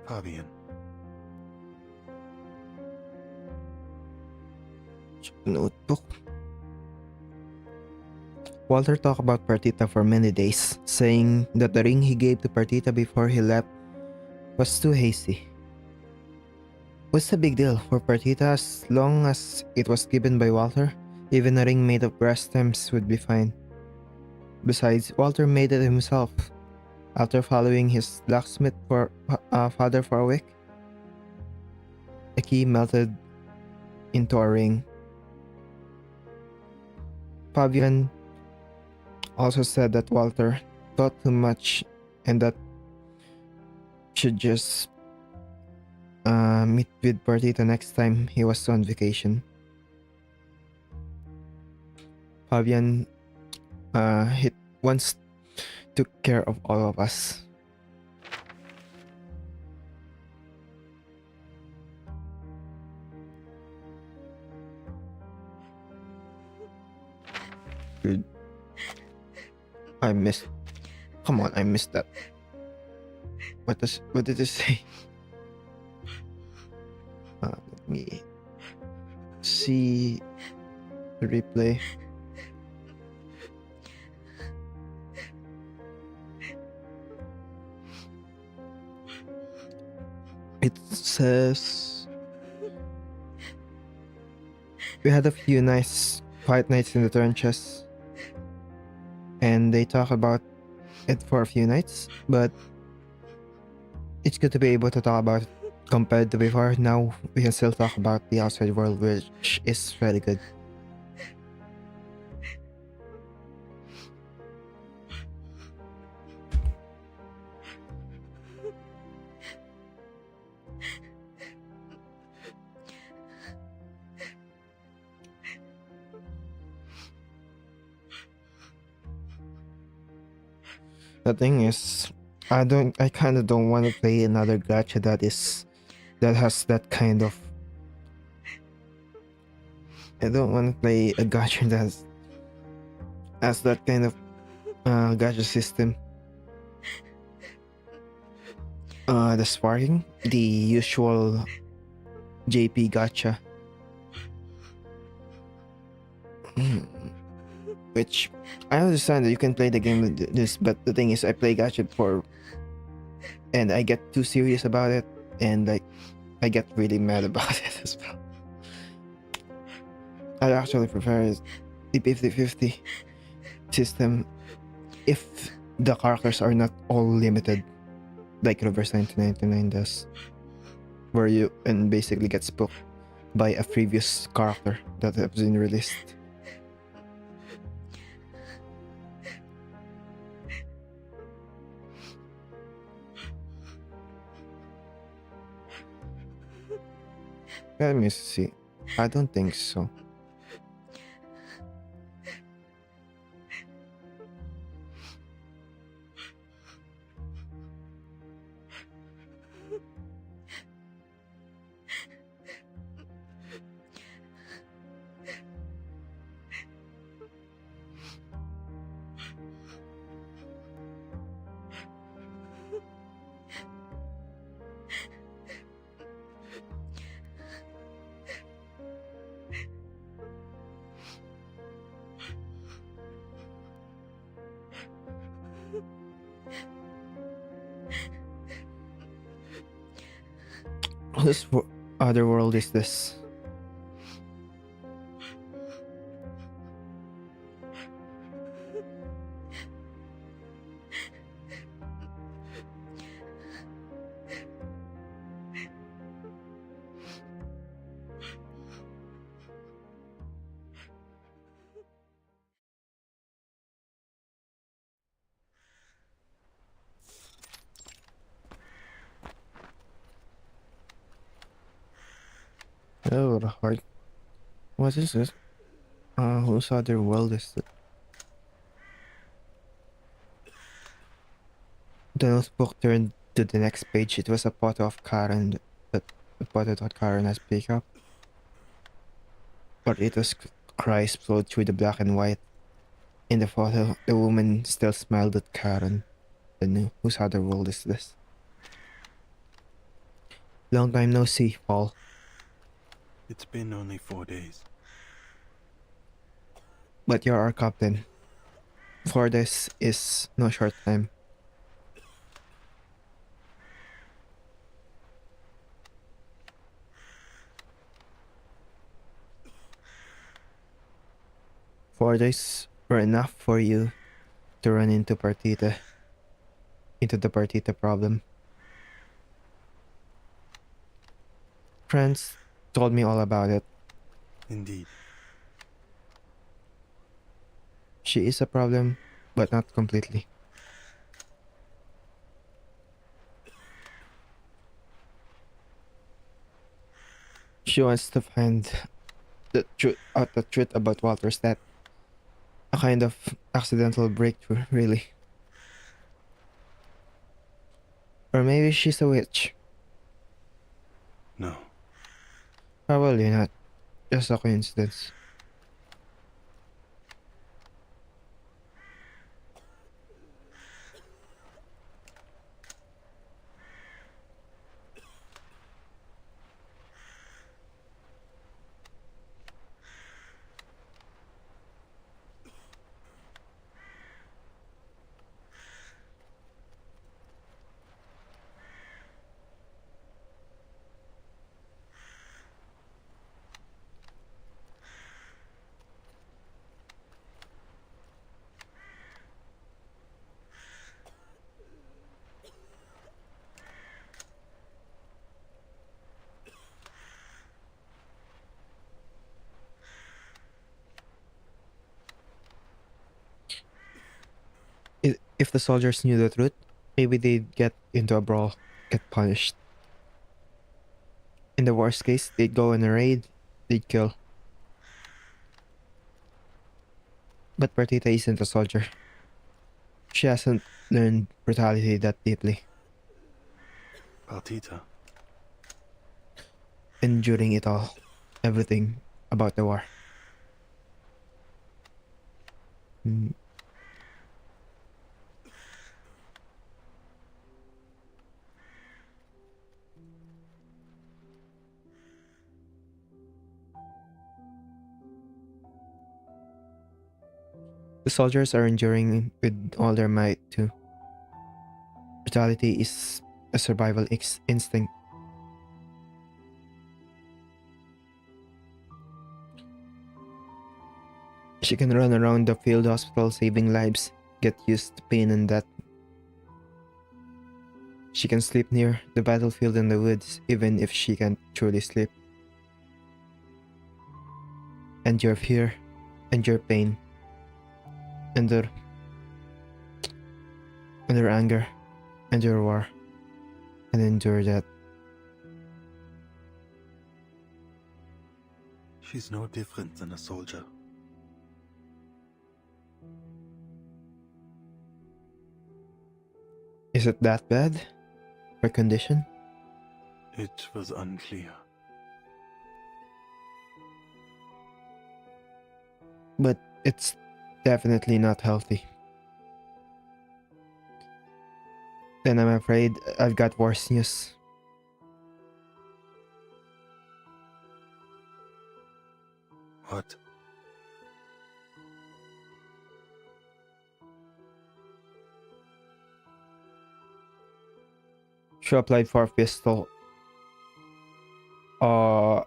Fabian. Notebook. Walter talked about Partita for many days, saying that the ring he gave to Partita before he left was too hasty. What's the big deal for Partita as long as it was given by Walter? Even a ring made of brass stems would be fine. Besides, Walter made it himself after following his blacksmith father for a week. The key melted into a ring. Fabian also said that Walter thought too much and that should just meet with Partita next time he was on vacation. Fabian he once took care of all of us. Dude, I missed. Come on, I missed that. What did it say? Let me see the replay. It says we had a few nice quiet nights in the trenches, and they talk about it for a few nights, but it's good to be able to talk about it compared to before. Now we can still talk about the outside world, which is very good. The thing is, I kind of don't want to play another gacha that has that kind of. I don't want to play a gacha that has that kind of gacha system. The sparking, the usual JP gacha. Which I understand that you can play the game with this, but the thing is, I play gacha and I get too serious about it, and like I get really mad about it as well. I actually prefer the 50-50 system if the characters are not all limited, like Reverse 1999 does, where you and basically get spooked by a previous character that has been released. Let me see. I don't think so. Whose other world is this? Oh, the heart. What is this? Whose other world is it? The notebook turned to the next page. It was a photo of Charon that the photo that Charon has picked up. But it was cries flowed through the black and white. In the photo, the woman still smiled at Charon. Then whose other world is this? Long time no see, Paul. It's been only 4 days. But you're our captain. For this is no short time. For this were enough for you to run into the Partita problem. Friends told me all about it. Indeed. She is a problem, but not completely. She wants to find the truth about Walter's death. A kind of accidental breakthrough, really. Or maybe she's a witch. No. Probably not. Just a coincidence. If the soldiers knew the truth, maybe they'd get into a brawl, get punished. In the worst case, they'd go on a raid, they'd kill. But Partita isn't a soldier. She hasn't learned brutality that deeply. Partita. Enduring it all. Everything about the war. Mm. The soldiers are enduring with all their might too. Brutality is a survival instinct. She can run around the field hospital saving lives, get used to pain and death. She can sleep near the battlefield in the woods even if she can't truly sleep. Endure fear, endure pain, endure anger, endure war, and endure death. She's no different than a soldier. Is it that bad? Her condition? It was unclear. But it's definitely not healthy. Then I'm afraid I've got worse news. What? She applied for a pistol. Uh,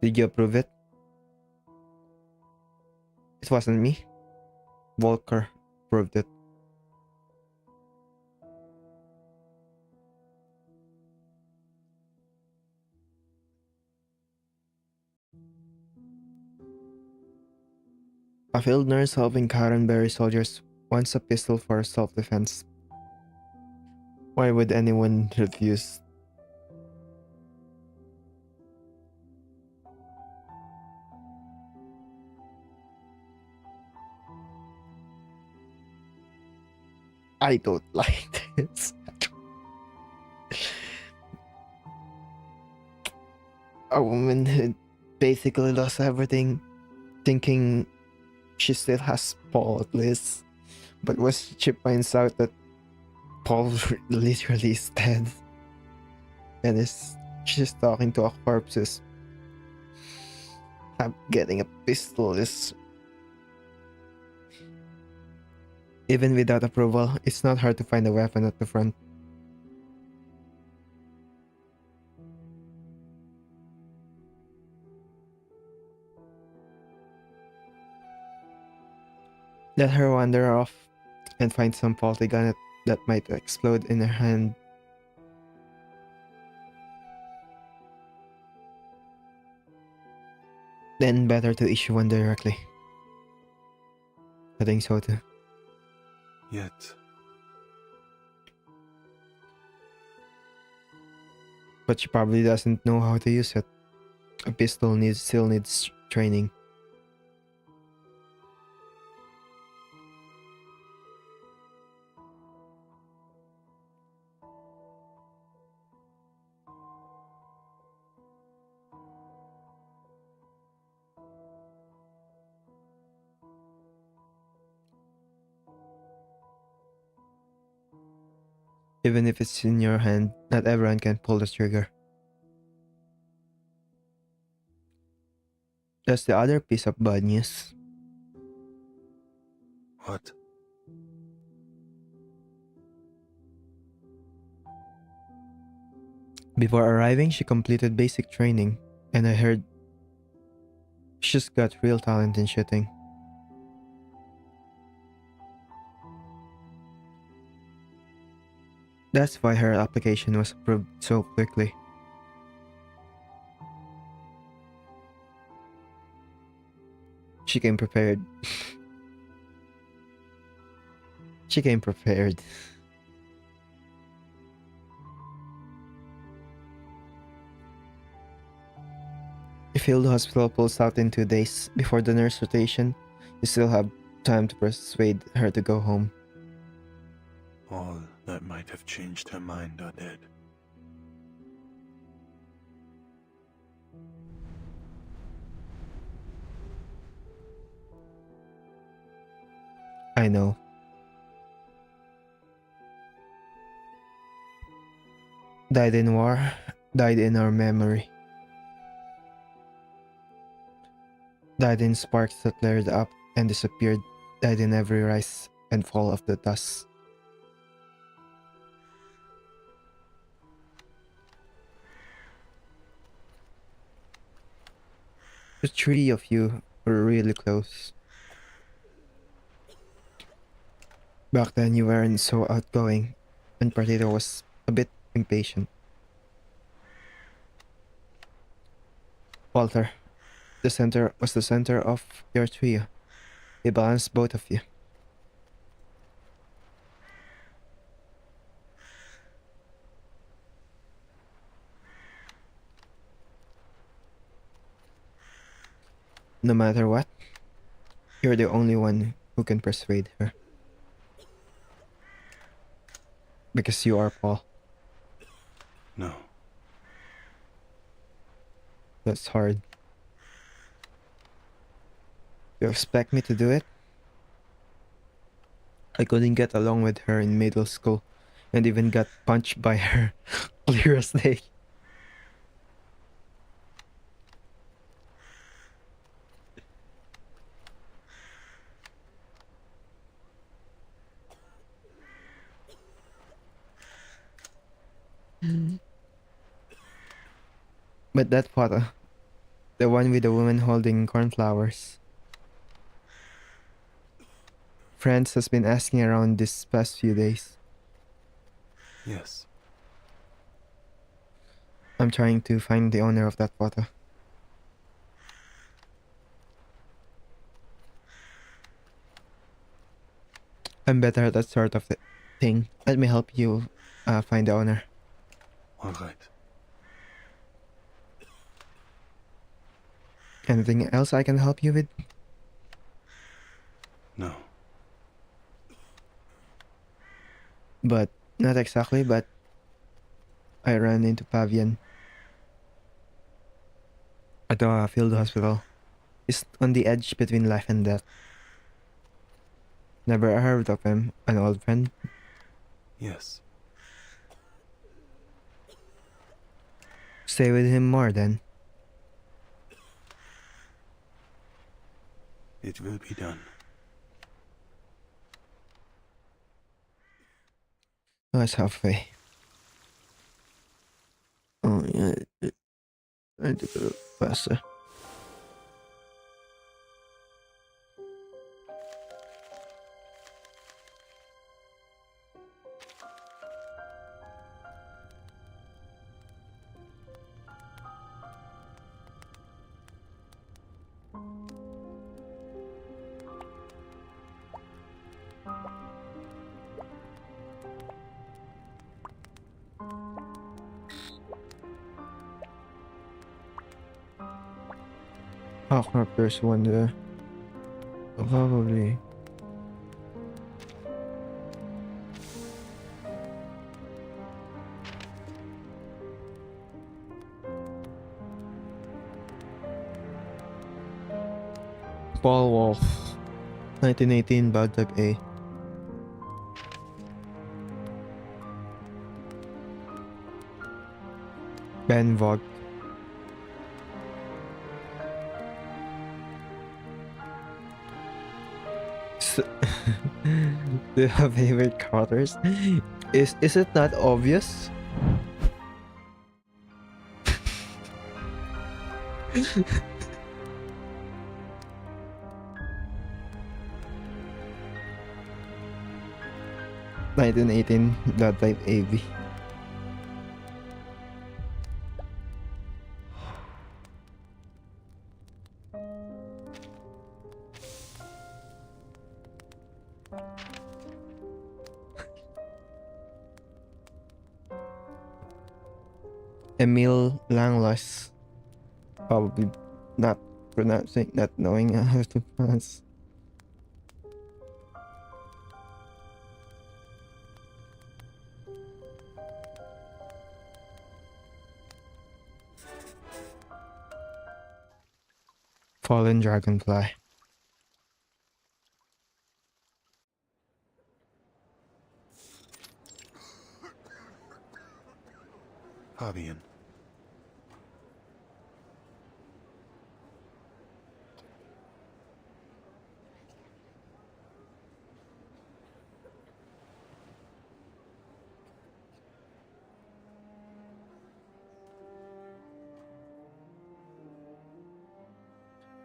did you approve it? It wasn't me. Volker approved it. A field nurse helping Charon bury soldiers wants a pistol for self-defense. Why would anyone refuse? I don't like this. A woman who basically lost everything, thinking she still has Paul at least. But when she finds out that Paul literally is dead and she's talking to a corpse, getting a pistol is, even without approval, it's not hard to find a weapon at the front. Let her wander off and find some faulty gun that might explode in her hand. Then better to issue one directly. I think so too. Yet, But she probably doesn't know how to use it. A pistol still needs training. Even if it's in your hand, not everyone can pull the trigger. That's the other piece of bad news. what? Before arriving, she completed basic training, and I heard she's got real talent in shooting. That's why her application was approved so quickly. She came prepared. She came prepared. If Field Hospital pulls out in 2 days before the nurse rotation, you still have time to persuade her to go home. All that might have changed her mind are dead. I know. Died in war, died in our memory. Died in sparks that flared up and disappeared, died in every rise and fall of the dust. The 3 of you were really close. Back then you weren't so outgoing, and Partito was a bit impatient. Walter, was the center of your trio. He balanced both of you. No matter what, you're the only one who can persuade her. Because you are Paul. No. That's hard. You expect me to do it? I couldn't get along with her in middle school and even got punched by her. Clear as day. But that photo, the one with the woman holding cornflowers. Friends has been asking around this past few days. Yes. I'm trying to find the owner of that photo. I'm better at that sort of thing. Let me help you find the owner. All right. Anything else I can help you with? No. But not exactly, but I ran into Pavian at the field hospital. He's on the edge between life and death. Never heard of him. An old friend? Yes. Stay with him more then. It will be done. Oh, it's halfway. Oh, yeah. I do it faster. Oh crap, there's one there. Probably. Paul Wolf. 1918 Bad Type A. Ben Vogt. Do you have favorite characters? Is it not obvious? (1918) Blood Type AB. Emil Langlois. Probably not pronouncing, not knowing how to pronounce. Fallen Dragonfly. Fabian.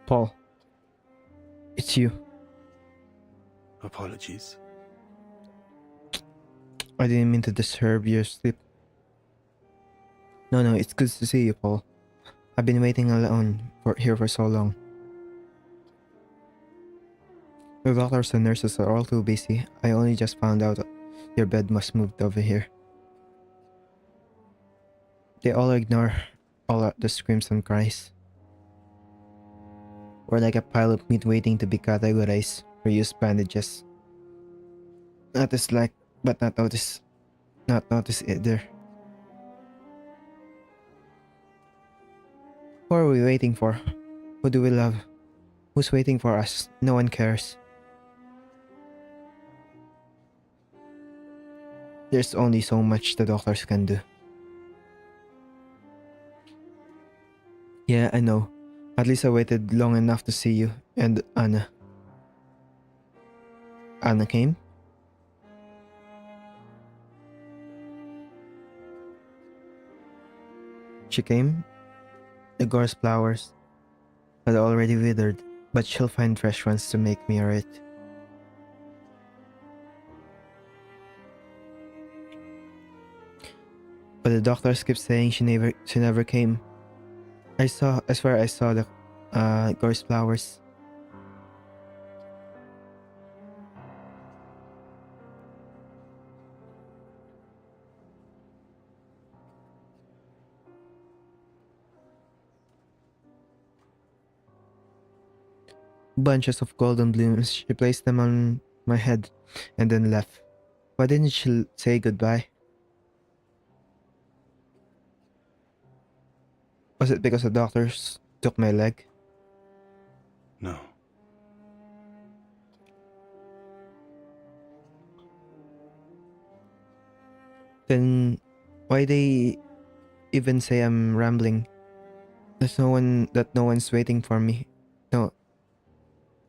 Paul. It's you. Apologies. I didn't mean to disturb your sleep. No, it's good to see you, Paul. I've been waiting alone here for so long. The doctors and nurses are all too busy. I only just found out your bed was moved over here. They all ignore all the screams and cries. We're like a pile of meat waiting to be categorized for use bandages. Notice like, but not notice either. Who are we waiting for? Who do we love? Who's waiting for us? No one cares. There's only so much the doctors can do. Yeah, I know. At least I waited long enough to see you and Anna. Anna came? She came? The gorse flowers had already withered, but she'll find fresh ones to make me alright. But the doctors keep saying she never came. I swear I saw the gorse flowers. Bunches of golden blooms. She placed them on my head and then left. Why didn't she say goodbye? Was it because the doctors took my leg? No. Then why they even say I'm rambling? There's no one's waiting for me. No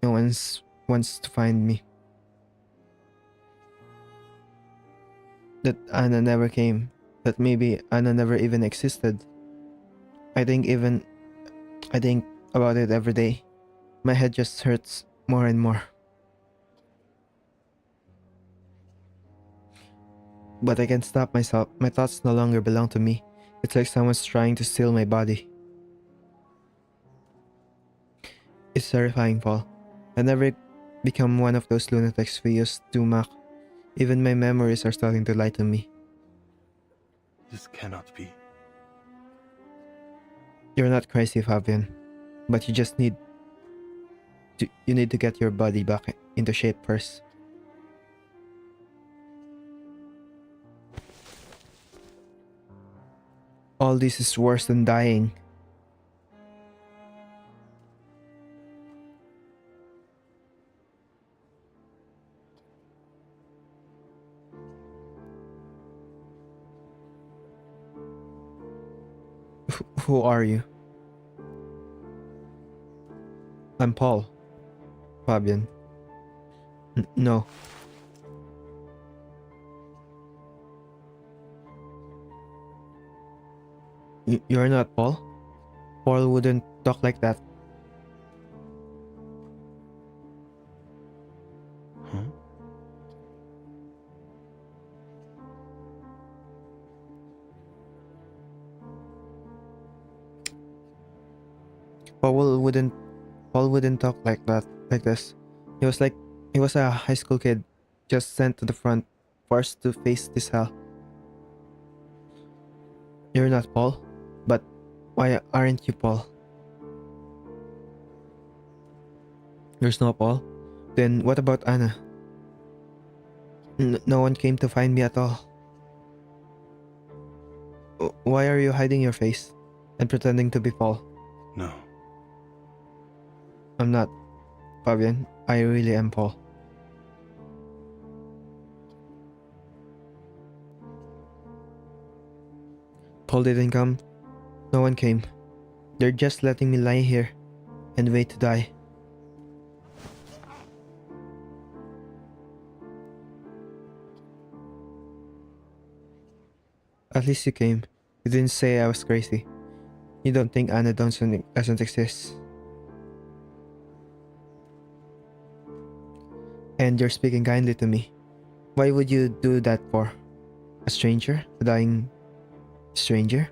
no one's wants to find me. That Anna never came. That maybe Anna never even existed. I think even I think about it every day. My head just hurts more and more. But I can't stop myself. My thoughts no longer belong to me. It's like someone's trying to steal my body. It's terrifying, Paul. I never become one of those lunatics we used to mock. Even my memories are starting to lie to me. This cannot be. You're not crazy, Fabian, but you need to get your body back into shape first. All this is worse than dying. Who are you? I'm Paul. Fabian. No. You're not Paul? Paul wouldn't talk like that. Huh? Paul wouldn't talk like that, like this. He was a high school kid, just sent to the front, forced to face this hell. You're not Paul, but why aren't you Paul? There's no Paul? Then what about Anna? No one came to find me at all. Why are you hiding your face and pretending to be Paul? No. I'm not, Fabian. I really am Paul. Paul didn't come. No one came. They're just letting me lie here and wait to die. At least you came. You didn't say I was crazy. You don't think Anna doesn't exist. And you're speaking kindly to me. Why would you do that for? A stranger? A dying stranger?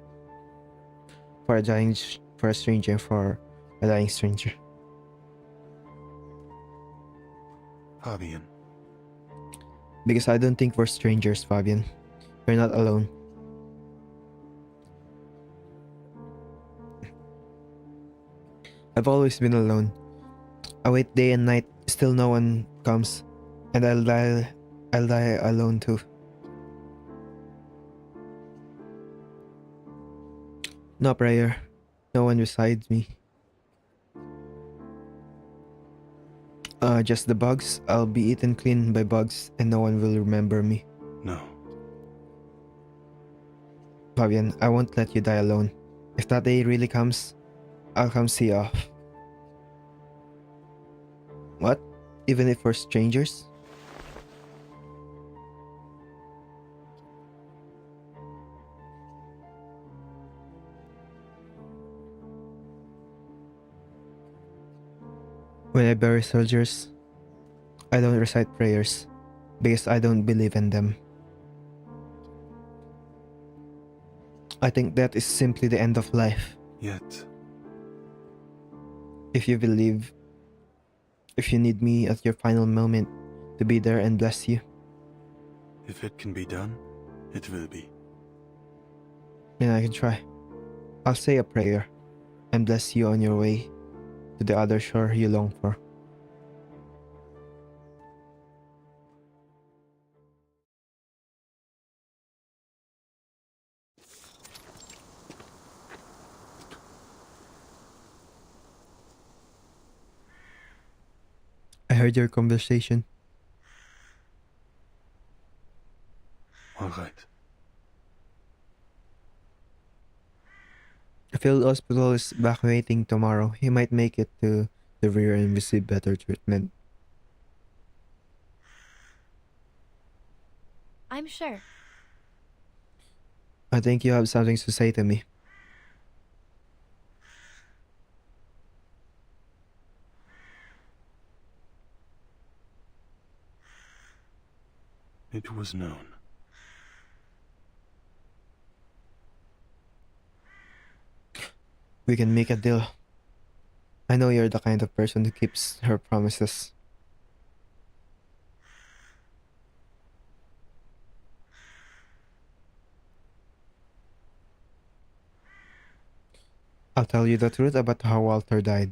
For a dying for a stranger for a dying stranger. Fabian. Because I don't think we're strangers, Fabian. You're not alone. I've always been alone. I wait day and night, still no one comes. And I'll die alone too. No prayer. No one besides me. Just the bugs. I'll be eaten clean by bugs and no one will remember me. No. Fabian, I won't let you die alone. If that day really comes, I'll come see you off. What? Even if we're strangers? When I bury soldiers, I don't recite prayers because I don't believe in them. I think that is simply the end of life. Yet. If you believe, if you need me at your final moment to be there and bless you, If it can be done, it will be. then I can try. I'll say a prayer and bless you on your way to the other shore you long for. I heard your conversation. All right. field hospital is evacuating tomorrow. He might make it to the rear and receive better treatment. I'm sure. I think you have something to say to me. It was known. We can make a deal. I know you're the kind of person who keeps her promises. I'll tell you the truth about how Walter died.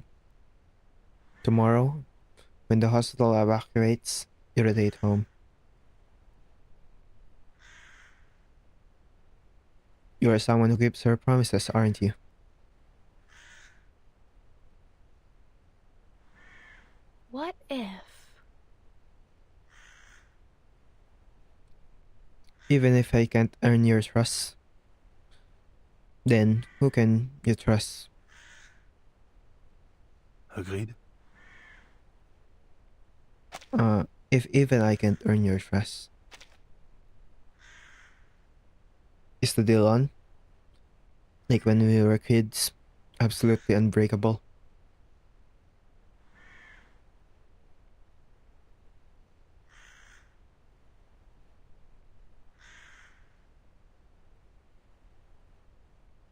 Tomorrow, when the hospital evacuates, you rotate home. You are someone who keeps her promises, aren't you? What if? Even if I can't earn your trust, then who can you trust? Agreed? If even I can't earn your trust, is the deal on? Like when we were kids, absolutely unbreakable.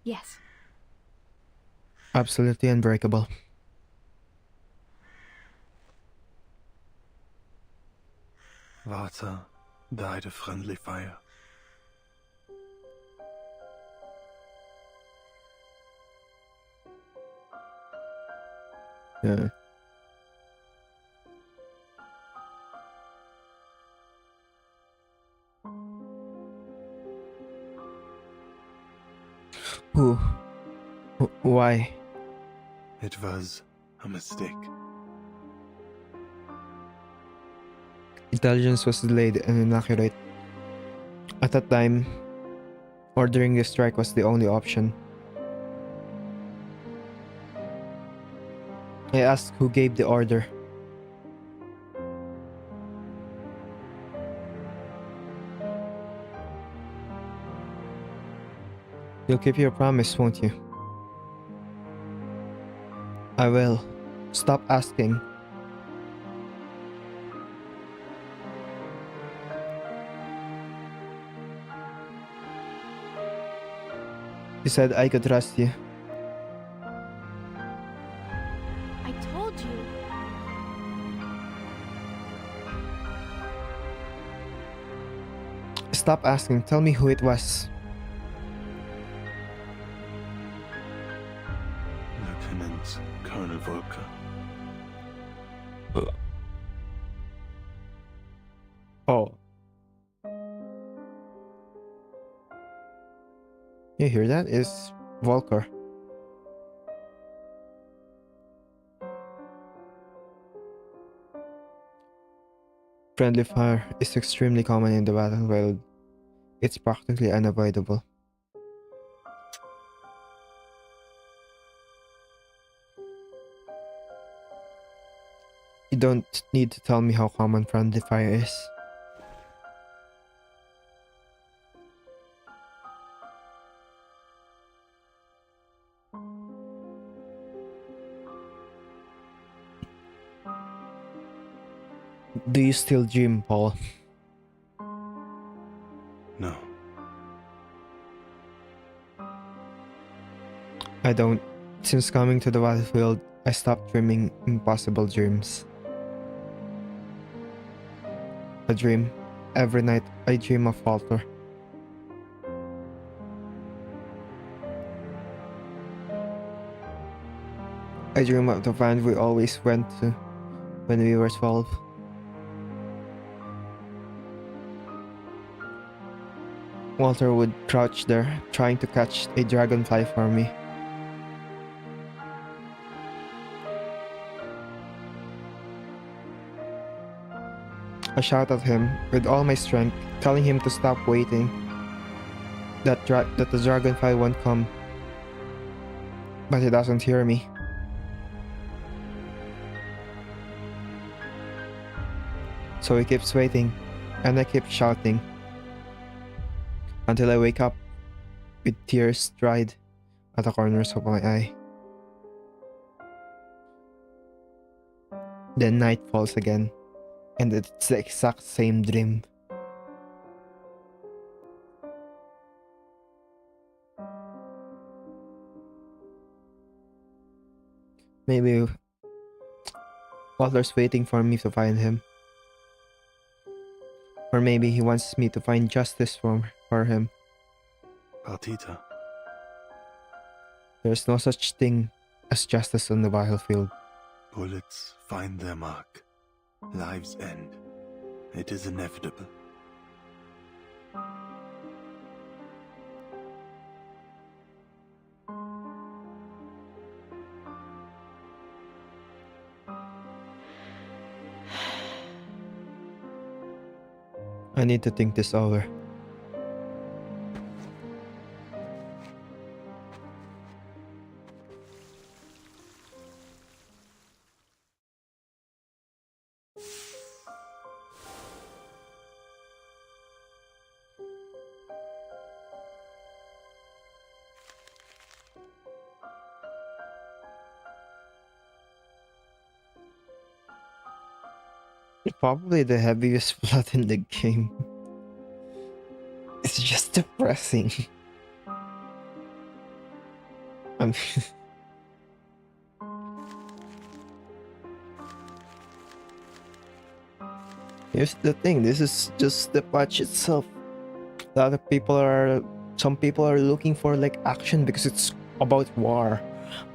Yes. Absolutely unbreakable. Walter died of friendly fire. Yeah. Who? Why? It was a mistake. Intelligence was delayed and inaccurate. At that time, ordering the strike was the only option. I asked who gave the order. You'll keep your promise, won't you? I will. Stop asking. You said I could trust you. I told you. Stop asking. Tell me who it was. Lieutenant Colonel Volker. Oh. You hear that? It's Volker. Friendly fire is extremely common in the battlefield. It's practically unavoidable. You don't need to tell me how common friendly fire is. Do you still dream, Paul? No. I don't. Since coming to the battlefield, I stopped dreaming impossible dreams. A dream. Every night, I dream of Walter. I dream of the band we always went to when we were 12. Walter would crouch there, trying to catch a dragonfly for me. I shout at him with all my strength, telling him to stop waiting, that the dragonfly won't come. But he doesn't hear me. So he keeps waiting, and I keep shouting until I wake up with tears dried at the corners of my eye. Then night falls again, and it's the exact same dream. Maybe Walter's waiting for me to find him. Or maybe he wants me to find justice for him. Partita. There's no such thing as justice on the battlefield. Bullets find their mark. Lives end. It is inevitable. I need to think this over. Probably the heaviest plot in the game. It's just depressing. I'm Here's the thing, this is just the patch itself. Some people are looking for like action because it's about war.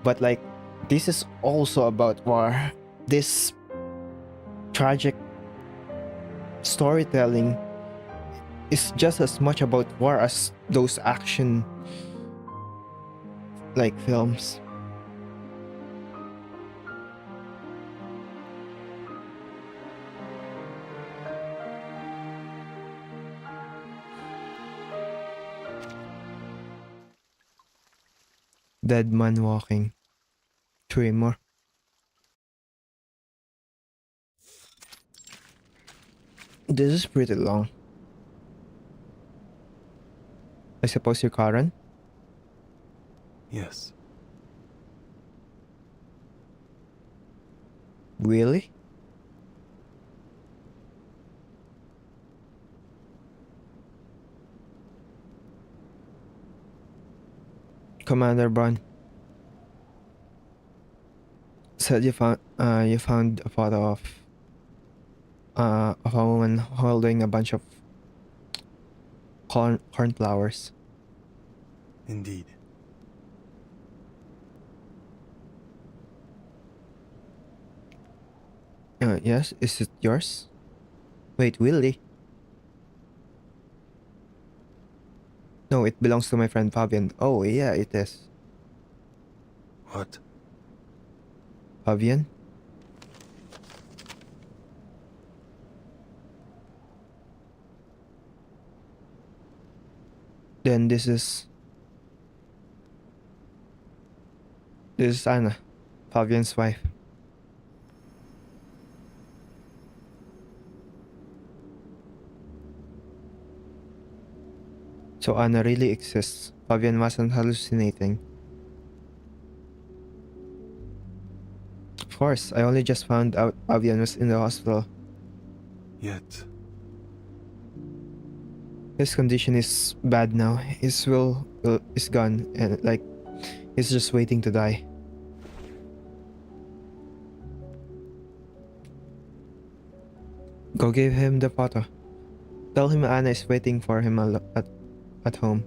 But like, this is also about war. This tragic storytelling is just as much about war as those action like films. Dead man walking. 3 more. This is pretty long. I suppose you're Charon? Yes. Really? Commander Braun said you found a photo of a woman holding a bunch of cornflowers. Indeed. Yes, is it yours? Wait, really? No, it belongs to my friend Fabian. Oh, yeah, it is. What? Fabian? Then this is Anna, Fabian's wife. So Anna really exists. Fabian wasn't hallucinating. Of course, I only just found out Fabian was in the hospital. Yet. His condition is bad now. His will is gone, and like he's just waiting to die. Go give him the photo. Tell him Anna is waiting for him at home.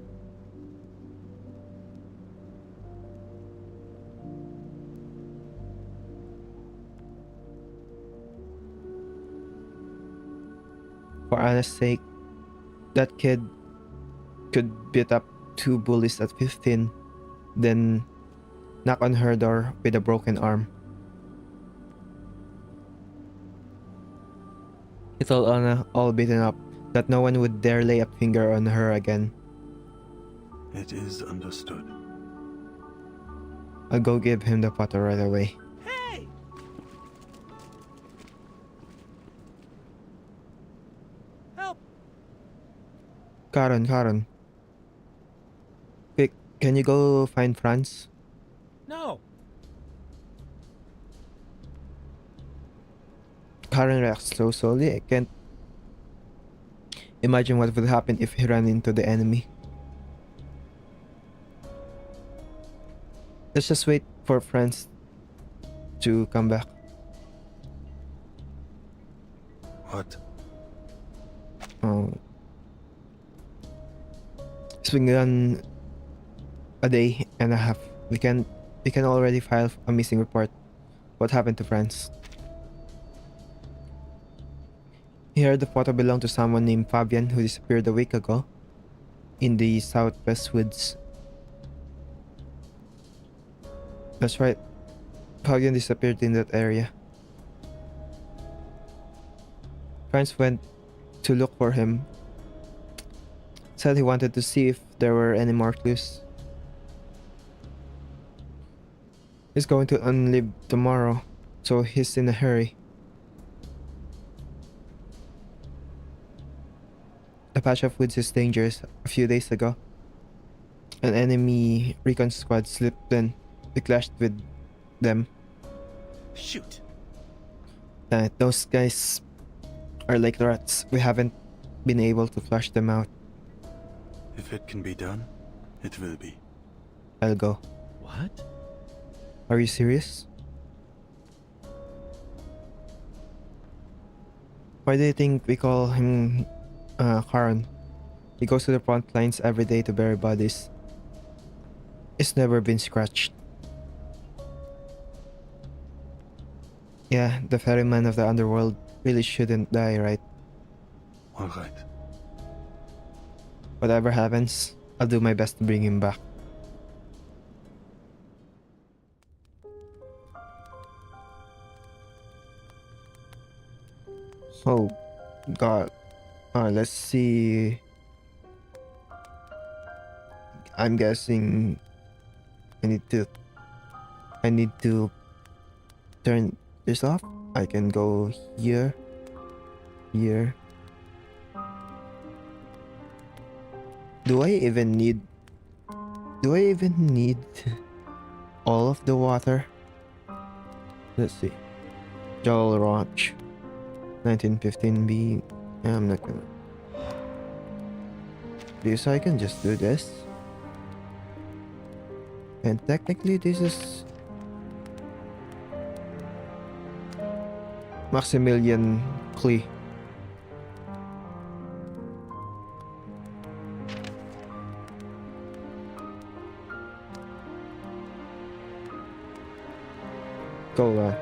For Anna's sake, that kid could beat up 2 bullies at 15, then knock on her door with a broken arm. He told Anna, all beaten up, that no one would dare lay a finger on her again. It is understood. I'll go give him the potter right away. Hey! Help! Charon. Quick, can you go find Franz? No! Charon reacts so slowly. I can't imagine what would happen if he ran into the enemy. Let's just wait for Franz to come back. What? Oh. It's been gone a day and a half. We can already file a missing report. What happened to Franz? He heard the photo belonged to someone named Fabian who disappeared a week ago in the southwest woods. That's right. Fabian disappeared in that area. Franz went to look for him. Said he wanted to see if there were any more clues. He's going to unlive tomorrow, so he's in a hurry. The patch of woods is dangerous. A few days ago, an enemy recon squad slipped in. We clashed with them. Shoot! Those guys are like rats. We haven't been able to flush them out. If it can be done, it will be. I'll go. What? Are you serious? Why do you think we call him Charon? He goes to the front lines every day to bury bodies. It's never been scratched. Yeah, the ferryman of the underworld really shouldn't die, right? All right. Whatever happens, I'll do my best to bring him back. Oh, God. Let's see. I'm guessing I need to turn this off. I can go here. Do I even need all of the water? Let's see. Joel Ranch 1915B. I'm not gonna. This I can just do this. And technically this is Maximilian Klee. Go on.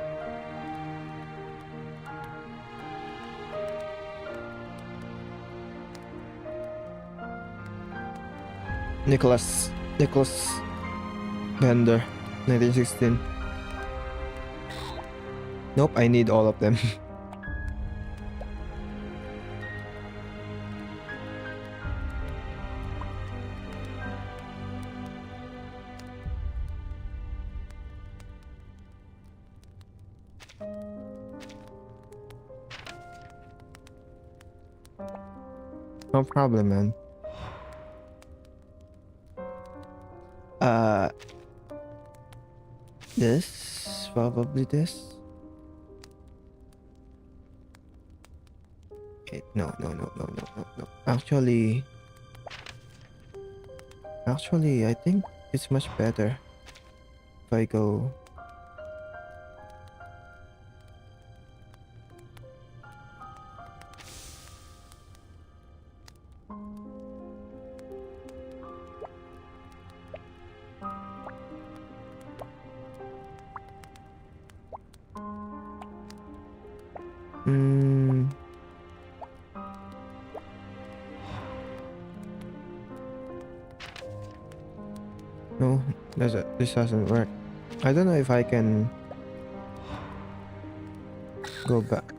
Nicholas Bender 1916. Nope, I need all of them. No problem, man. This? Probably this? Okay, no. Actually, I think it's much better if I go. No, this doesn't work. I don't know if I can go back.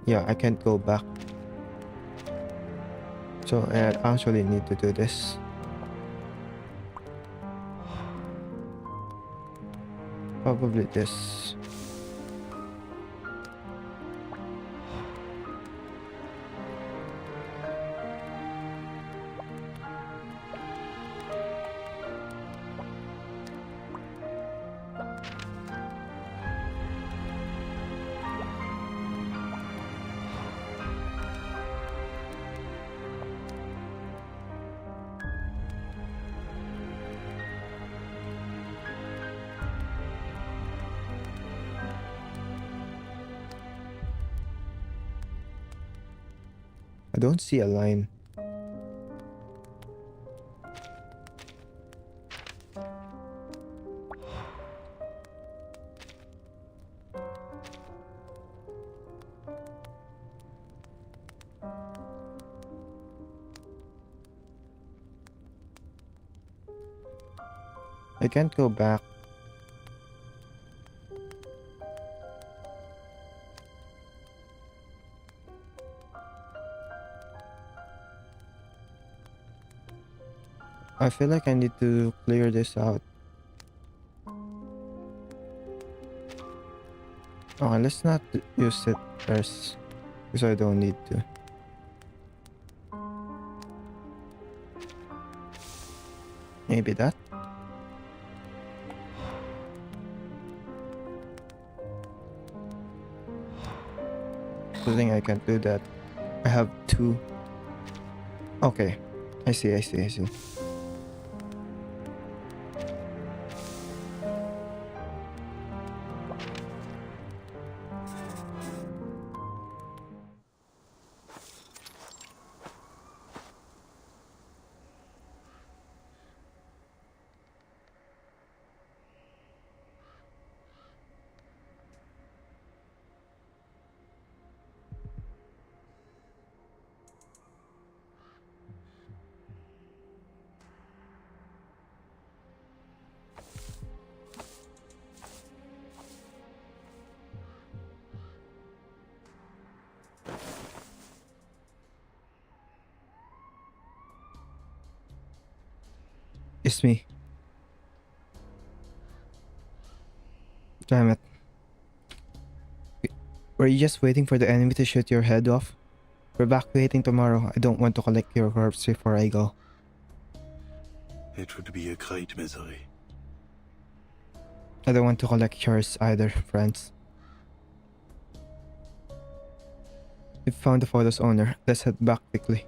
Yeah, I can't go back. So I actually need to do this. Probably this. I don't see a line. I can't go back. I feel like I need to clear this out. Oh, let's not use it first, because I don't need to. Maybe that? I think I can't do that. I have two. Okay. I see. It's me. Damn it. Were you just waiting for the enemy to shoot your head off? We're evacuating tomorrow. I don't want to collect your corpse before I go. It would be a great misery. I don't want to collect yours either, friends. We found the photo's owner. Let's head back quickly.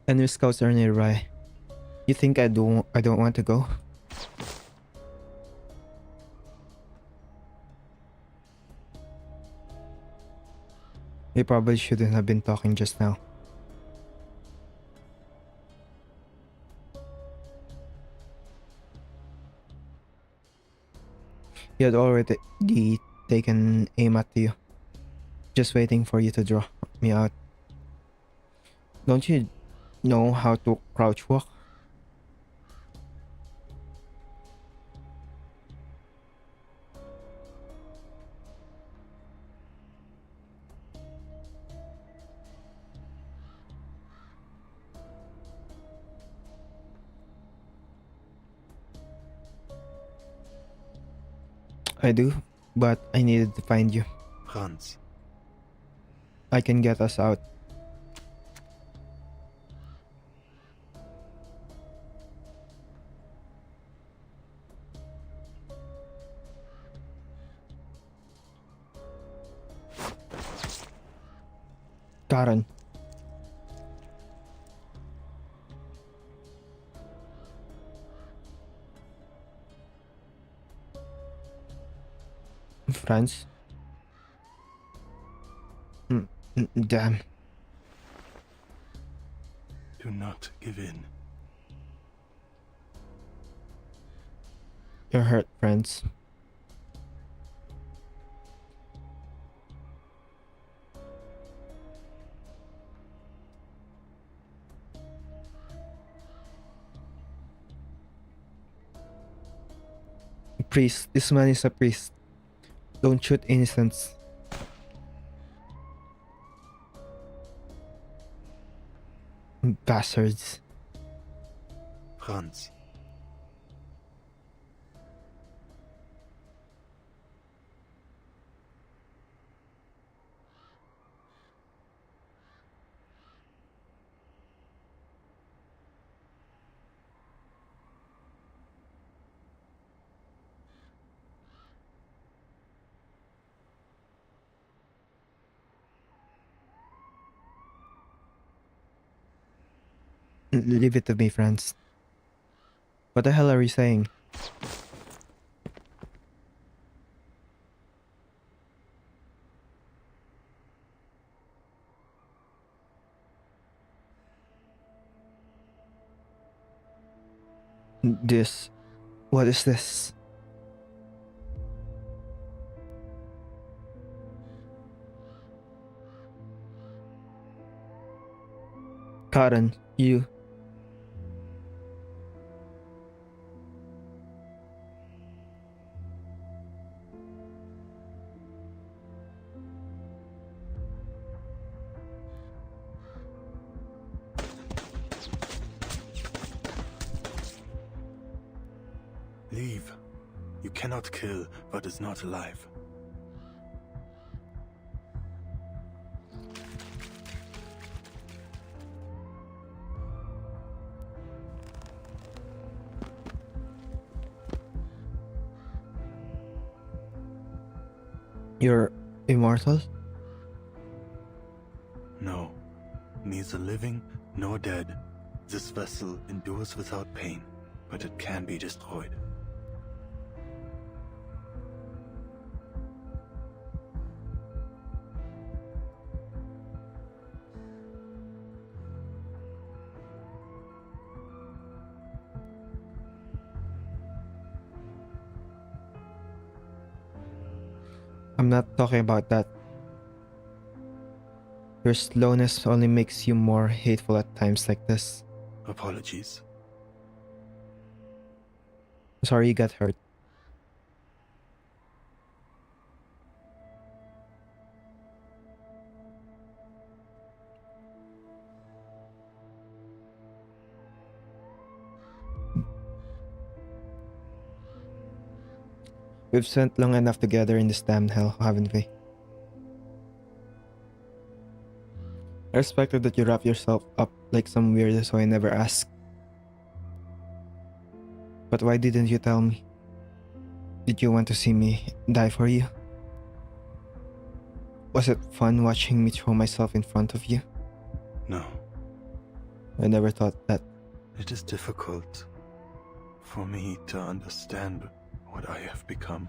Enemy scouts are nearby. You think I don't want to go? We probably shouldn't have been talking just now. He had already taken aim at you. Just waiting for you to draw me out. Don't you know how to crouch walk? I do, but I needed to find you. Franz, I can get us out. Charon. Franz. Damn. do not give in. You're hurt, Franz. Priest. This man is a priest. Don't shoot innocents. Bastards. Franz. Leave it to me, friends. What the hell are you saying? This. What is this? Charon, you. Leave. You cannot kill what is not alive. You're immortal? No, neither living nor dead. This vessel endures without pain, but it can be destroyed. I'm not talking about that. Your slowness only makes you more hateful at times like this. Apologies. Sorry you got hurt. We've spent long enough together in this damn hell, haven't we? I respected that you wrap yourself up like some weirdo, so I never asked. But why didn't you tell me? Did you want to see me die for you? Was it fun watching me throw myself in front of you? No, I never thought that. it is difficult for me to understand what I have become.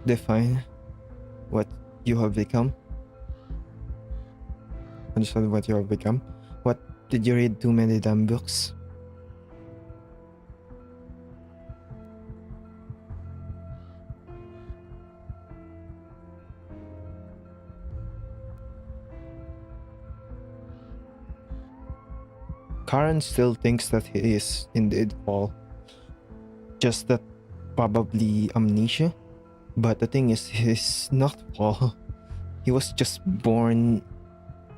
Define what you have become. Understand what you have become. What, did you read too many damn books? Karen still thinks that he is indeed Paul. Just that probably amnesia. But the thing is, he's not Paul. He was just born.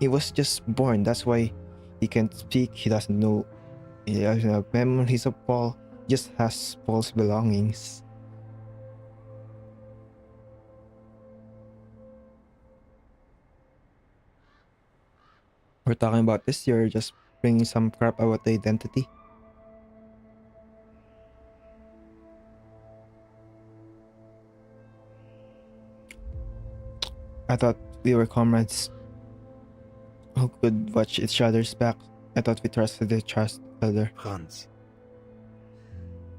He was just born. That's why he can't speak. He doesn't know. He doesn't have memories of Paul. Just has Paul's belongings. We're talking about this. You're just bringing some crap about the identity. I thought we were comrades who could watch each other's back. I thought we trusted each other. Franz,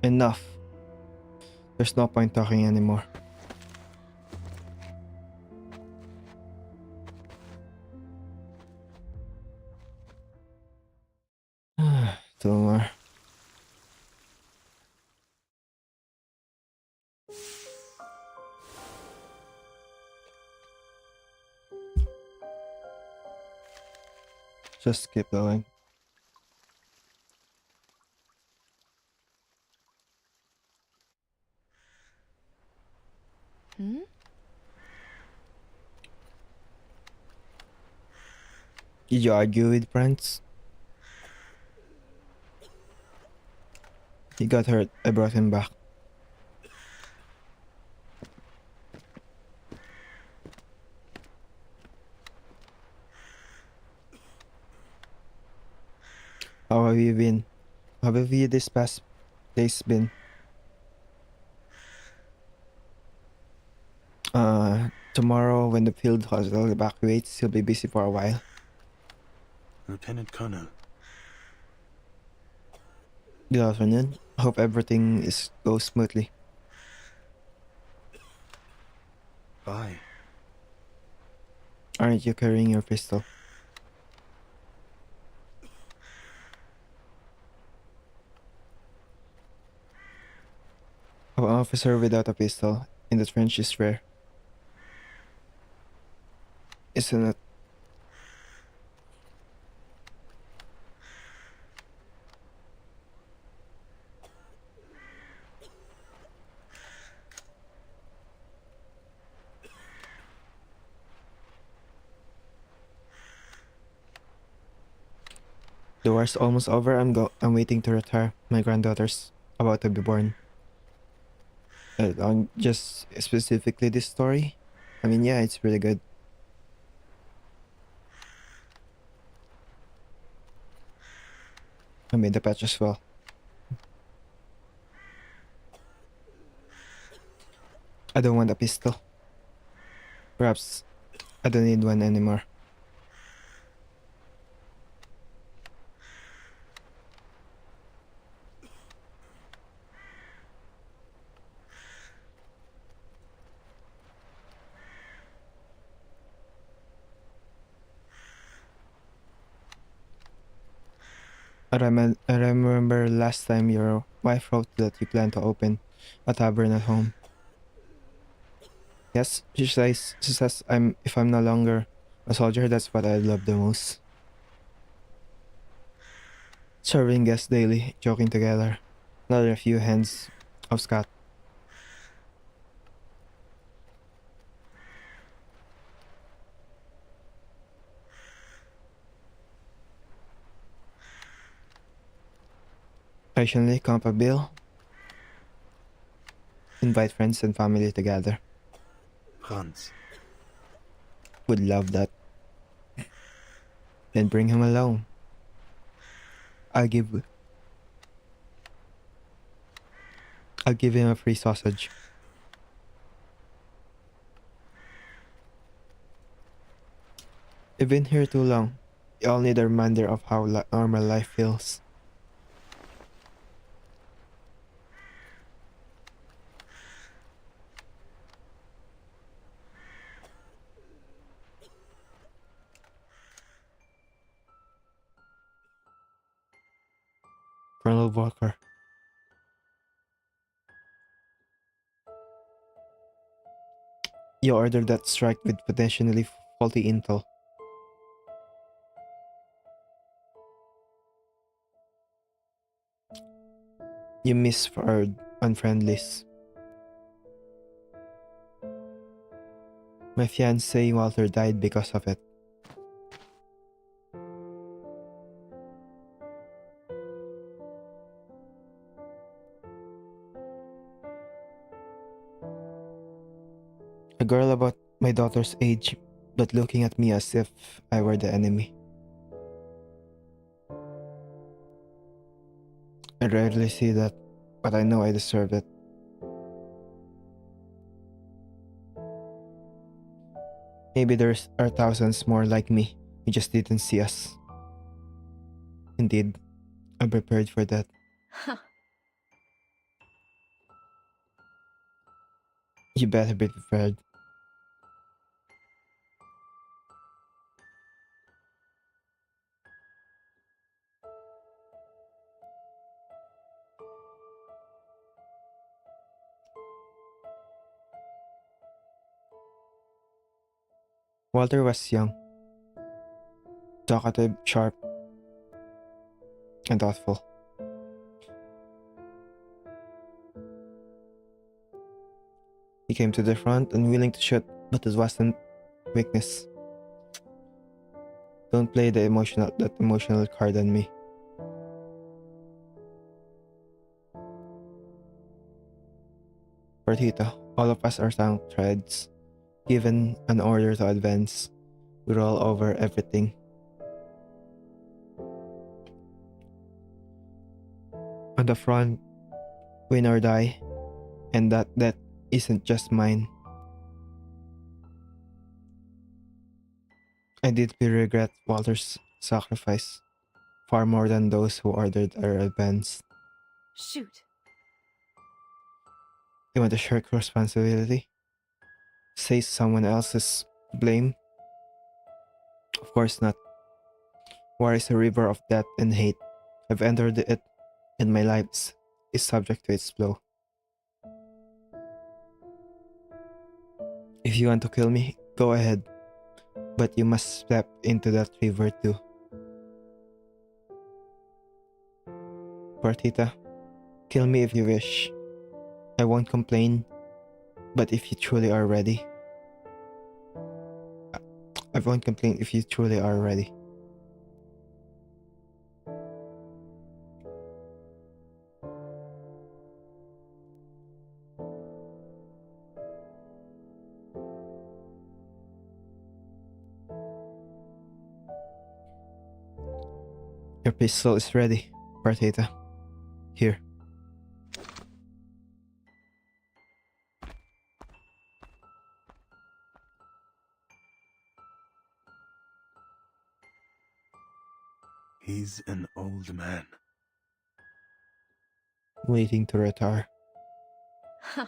Enough. There's no point talking anymore. Two more. Just keep going. Did you argue with friends? He got hurt. I brought him back. How have you been? How have you this past days been? Tomorrow when the field hospital evacuates, he'll be busy for a while. Lieutenant Colonel, Good afternoon. Hope everything goes smoothly. bye. Aren't you carrying your pistol? An officer without a pistol in the trench is rare. Isn't it? The war's almost over. I'm waiting to retire. My granddaughter's about to be born. On just specifically this story, I mean, yeah, it's really good. I made the patch as well. I don't want a pistol. Perhaps I don't need one anymore. I remember last time your wife wrote that you plan to open a tavern at home. Yes, she says if I'm no longer a soldier, that's what I love the most. Serving guests daily, joking together. Another few hands of Scott. Occasionally comp a bill. Invite friends and family together. Franz, Would love that. Then bring him along. I'll give I'll give him a free sausage. You've been here too long. You all need a reminder of how normal life feels. Colonel Walker. You ordered that strike with potentially faulty intel. You misfired on friendlies. My fiancé Walter died because of it. A girl about my daughter's age, but looking at me as if I were the enemy. I rarely see that, but I know I deserve it. Maybe there are thousands more like me who just didn't see us. Indeed, I'm prepared for that. Huh. You better be prepared. Walter was young, talkative, sharp, and thoughtful. He came to the front unwilling to shoot, but it wasn't weakness. Don't play that emotional card on me. Partito, all of us are tank threads. Given an order to advance, we roll over everything. On the front, win or die, and that isn't just mine. I deeply regret Walter's sacrifice, far more than those who ordered our advance. Shoot. You want to shirk responsibility? Say someone else's blame? Of course not. War is a river of death and hate. I've entered it, and my life is subject to its flow. If you want to kill me, go ahead. But you must step into that river too. Partita, kill me if you wish. I won't complain, but if you truly are ready. I won't complain if you truly are ready. Your pistol is ready, Partita. Here. He's an old man. Waiting to retire. Huh.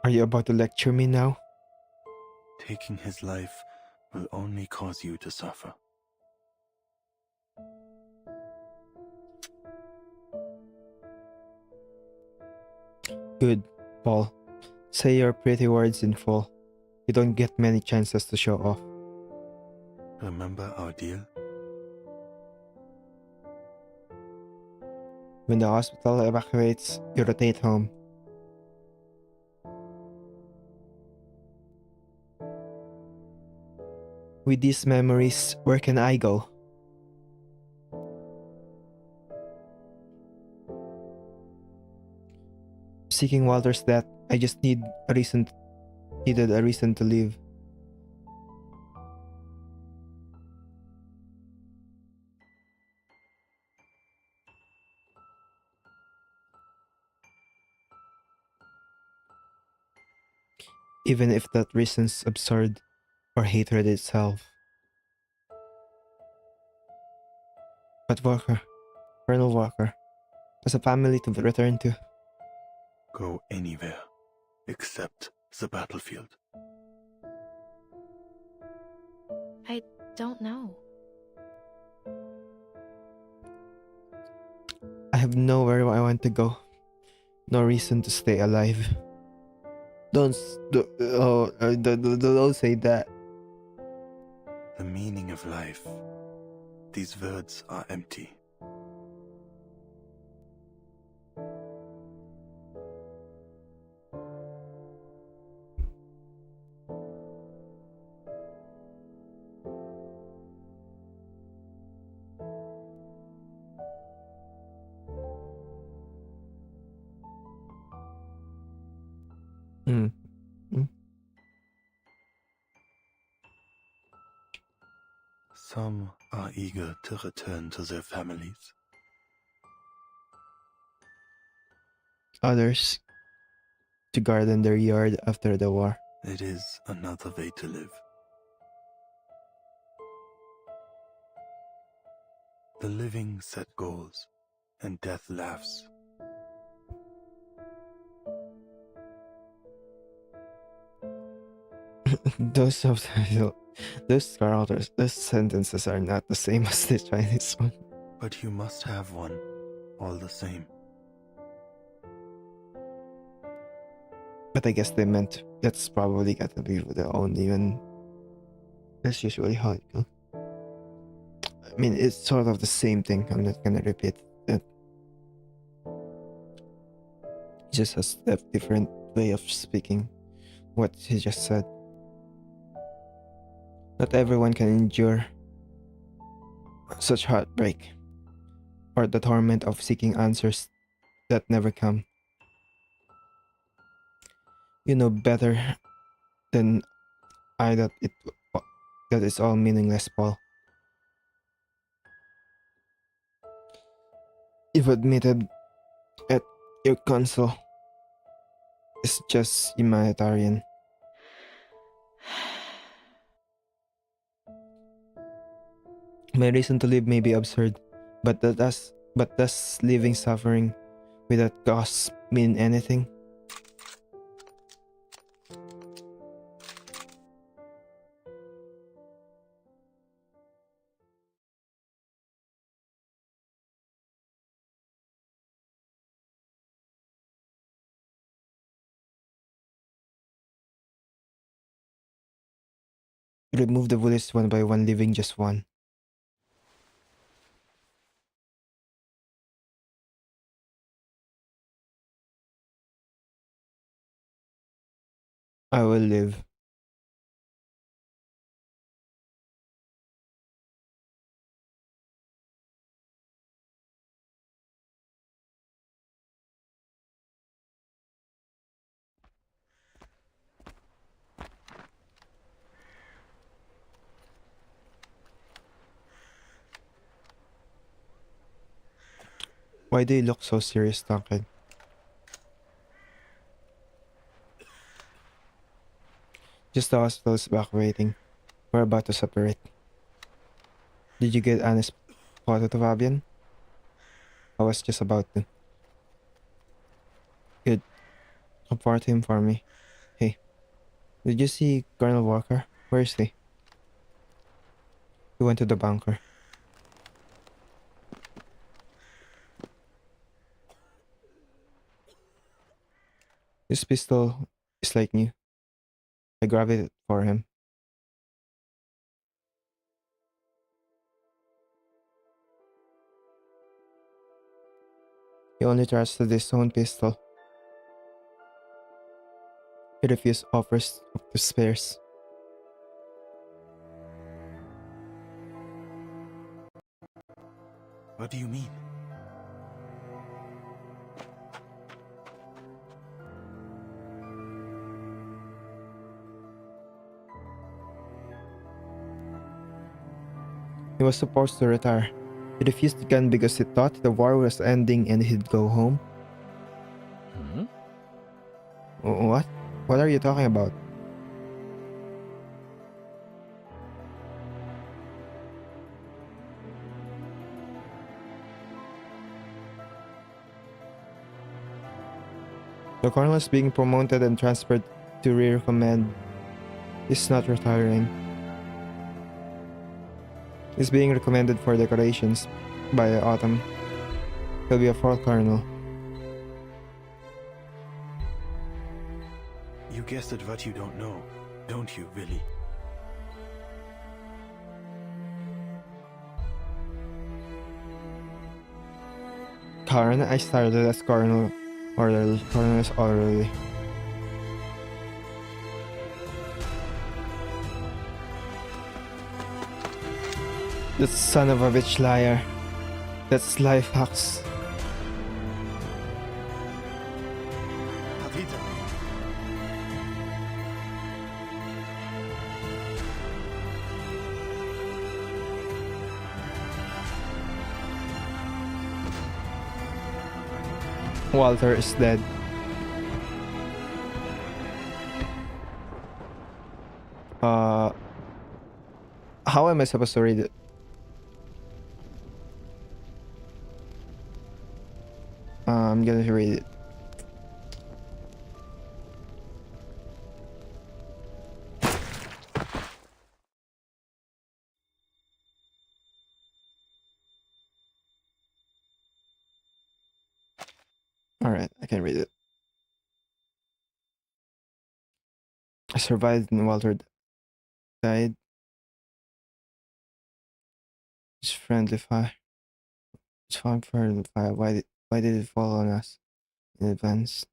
Are you about to lecture me now? Taking his life will only cause you to suffer. Good, Paul. Say your pretty words in full. You don't get many chances to show off. Remember our deal? When the hospital evacuates, you rotate home. With these memories, where can I go? Seeking Walter's death, I just needed a reason to live. Even if that reason's absurd or hatred itself. But Walker, Colonel Walker, there's a family to return to. Go anywhere except the battlefield. I don't know. I have nowhere I want to go. No reason to stay alive. Don't say that. The meaning of life. These words are empty. Mm. Some are eager to return to their families. Others to garden their yard after the war. It is another way to live. The living set goals, and death laughs. Those sentences are not the same as the Chinese one. But you must have one, all the same. But I guess they meant that's probably gotta be the only one. That's usually how it goes. I mean, it's sort of the same thing. I'm not gonna repeat it. Just has a different way of speaking what he just said. Not everyone can endure Such heartbreak, or the torment of seeking answers that never come. You know better than I that it's all meaningless, Paul. You've admitted at your counsel is just humanitarian. My reason to live may be absurd, but does living suffering without cause mean anything? Remove the bullets one by one, leaving just one. I will live. Why do you look so serious, Duncan? Just the hospital is evacuating. We're about to separate. Did you get Anna's photo to Fabian? I was just about to. Good. Report him for me. Hey, did you see Colonel Walker? Where is he? He went to the bunker. His pistol is like new. I grabbed it for him. He only trusted his own pistol. He refused offers of spares. What do you mean? He was supposed to retire. He refused the gun because he thought the war was ending and he'd go home. Hmm? What? What are you talking about? The colonel is being promoted and transferred to rear command. He's not retiring. He's being recommended for decorations by autumn. He'll be a fourth colonel. You guessed at what you don't know, don't you, Billy? Charon, I started as colonel orderly. Colonel is orderly. The son of a bitch liar. That's life hacks. Hatita! Walter is dead. How am I supposed to read it? I'm gonna read it. Alright, I can read it. I survived and Walter died. It's friendly fire. It's fun friendly fire. Why did it fall on us in advance?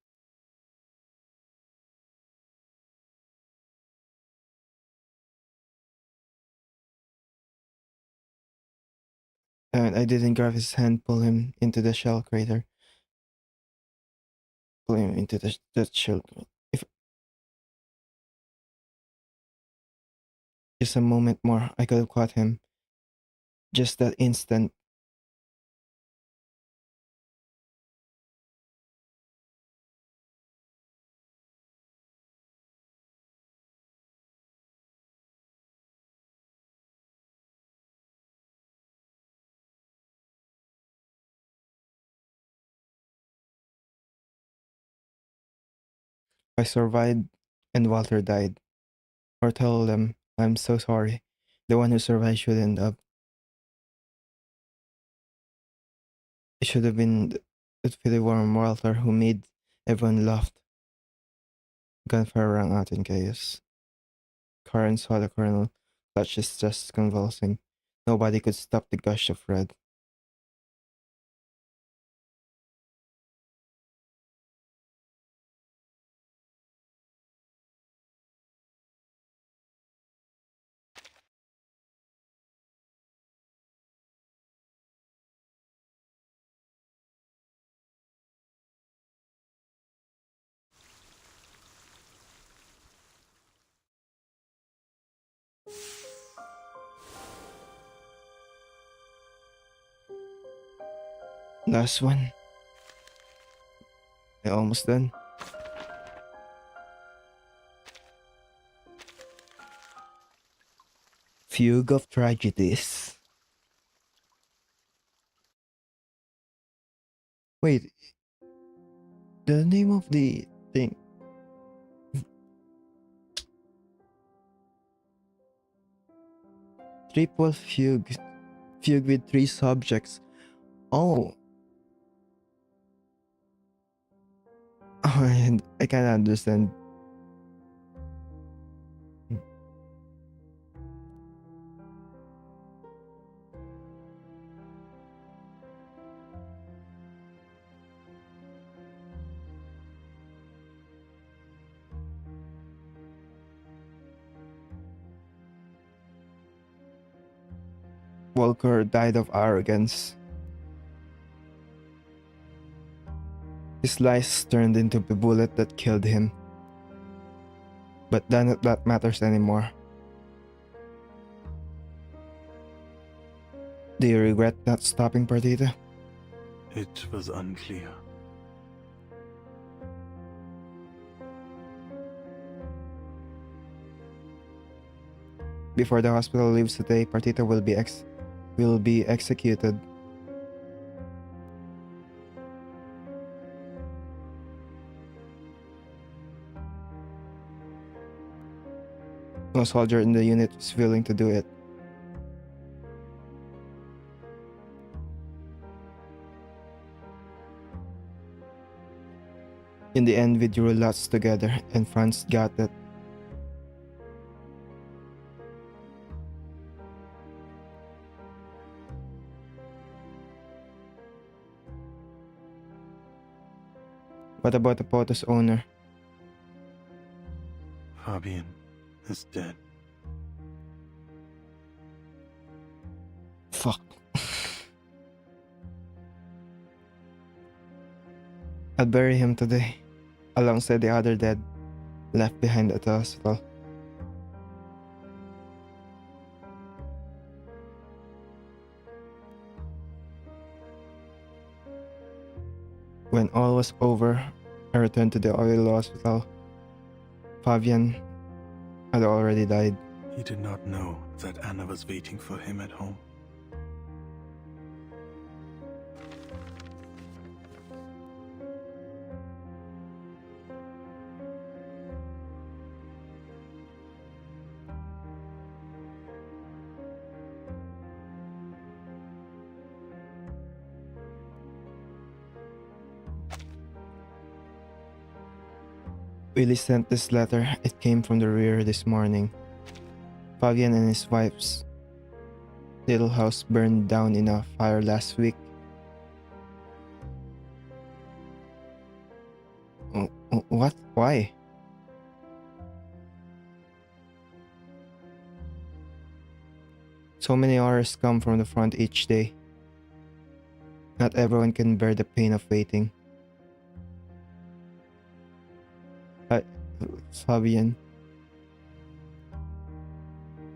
And I didn't grab his hand, pull him into the shell crater. Pull him into the shell. If just a moment more, I could have caught him. Just that instant. I survived and Walter died. Or tell them, I'm so sorry. The one who survived shouldn't have. It should have been the Philly Warren Walter who made everyone laugh. Gunfire rang out in chaos. Karen saw the colonel, clutched his chest convulsing. Nobody could stop the gush of red. Last one. I almost done. Fugue of Tragedies. Wait, the name of the thing. Triple fugue. Fugue with 3 subjects. Oh. I can't understand. Walker died of arrogance. His lies turned into the bullet that killed him. But none of that matters anymore. Do you regret not stopping Perdita? It was unclear. Before the hospital leaves today, Partita will be executed. No soldier in the unit was willing to do it. In the end, we drew lots together, and Franz got it. What about the photo's owner? Fabian is dead. Fuck. I'll bury him today, alongside the other dead left behind at the hospital. When all was over, I returned to the oil hospital. Fabian had already died. He did not know that Anna was waiting for him at home. Willie sent this letter. It came from the rear this morning. Fabian and his wife's little house burned down in a fire last week. What? Why? So many orders come from the front each day. Not everyone can bear the pain of waiting. Fabian.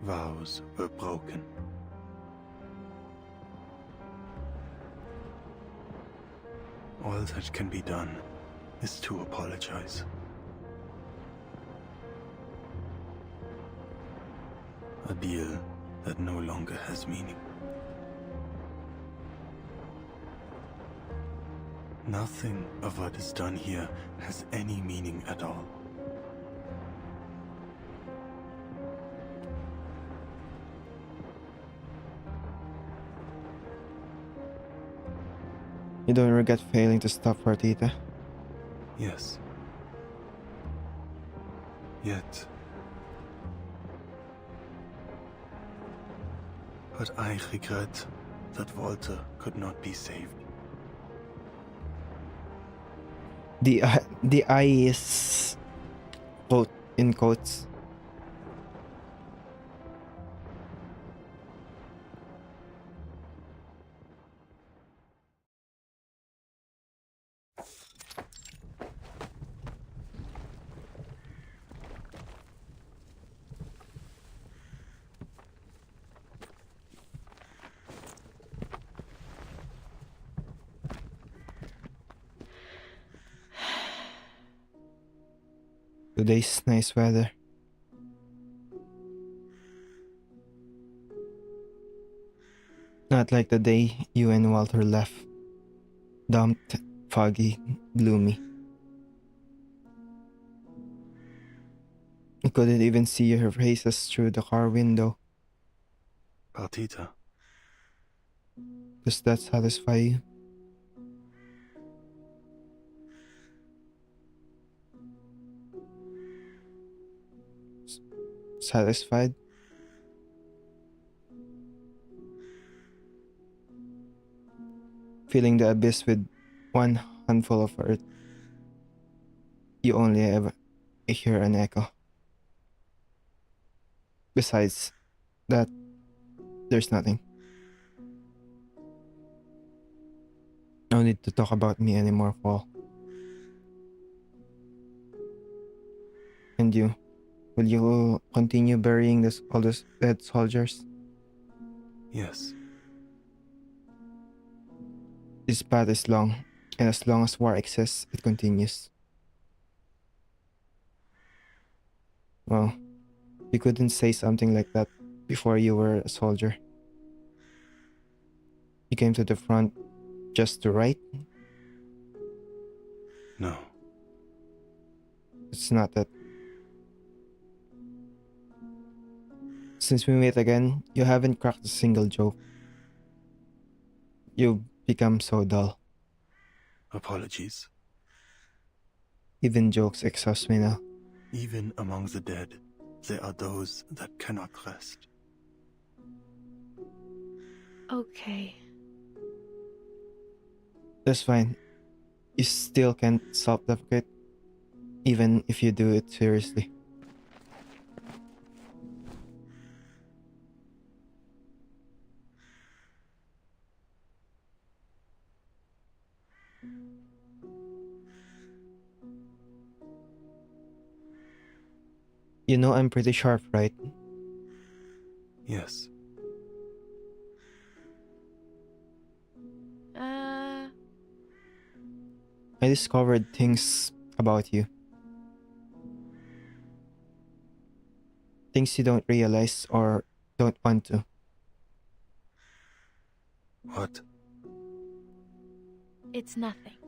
Vows were broken. All that can be done is to apologize. A deal that no longer has meaning. Nothing of what is done here has any meaning at all. You don't regret failing to stop Partita? Yes. Yet. But I regret that Walter could not be saved. The I is quote in quotes. Today's nice weather. Not like the day you and Walter left. Dumped, foggy, gloomy. You couldn't even see your faces through the car window. Partita. Does that satisfy you? Satisfied? Filling the abyss with one handful of earth. You only ever hear an echo. Besides that, there's nothing. No need to talk about me anymore, Paul. And you? Will you continue burying all those dead soldiers? Yes. This path is long, and as long as war exists, it continues. Well, you couldn't say something like that before you were a soldier. You came to the front just to write? No. It's not that. Since we met again, you haven't cracked a single joke. You've become so dull. Apologies. Even jokes exhaust me now. Even among the dead, there are those that cannot rest. Okay. That's fine. You still can't self-deprecate, even if you do it seriously. You know I'm pretty sharp, right? Yes. I discovered things about you. Things you don't realize or don't want to. What? It's nothing.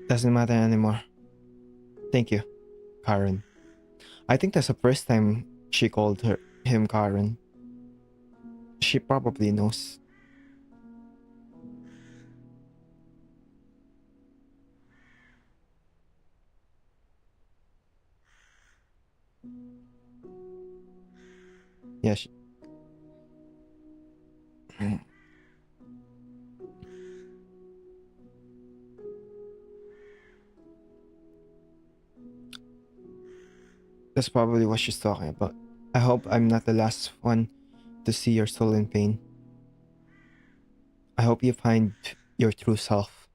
Doesn't matter anymore. Thank you, Karen. I think that's the first time she called him Karen. She probably knows. Yeah, that's probably what she's talking about. I hope I'm not the last one to see your soul in pain. I hope you find your true self.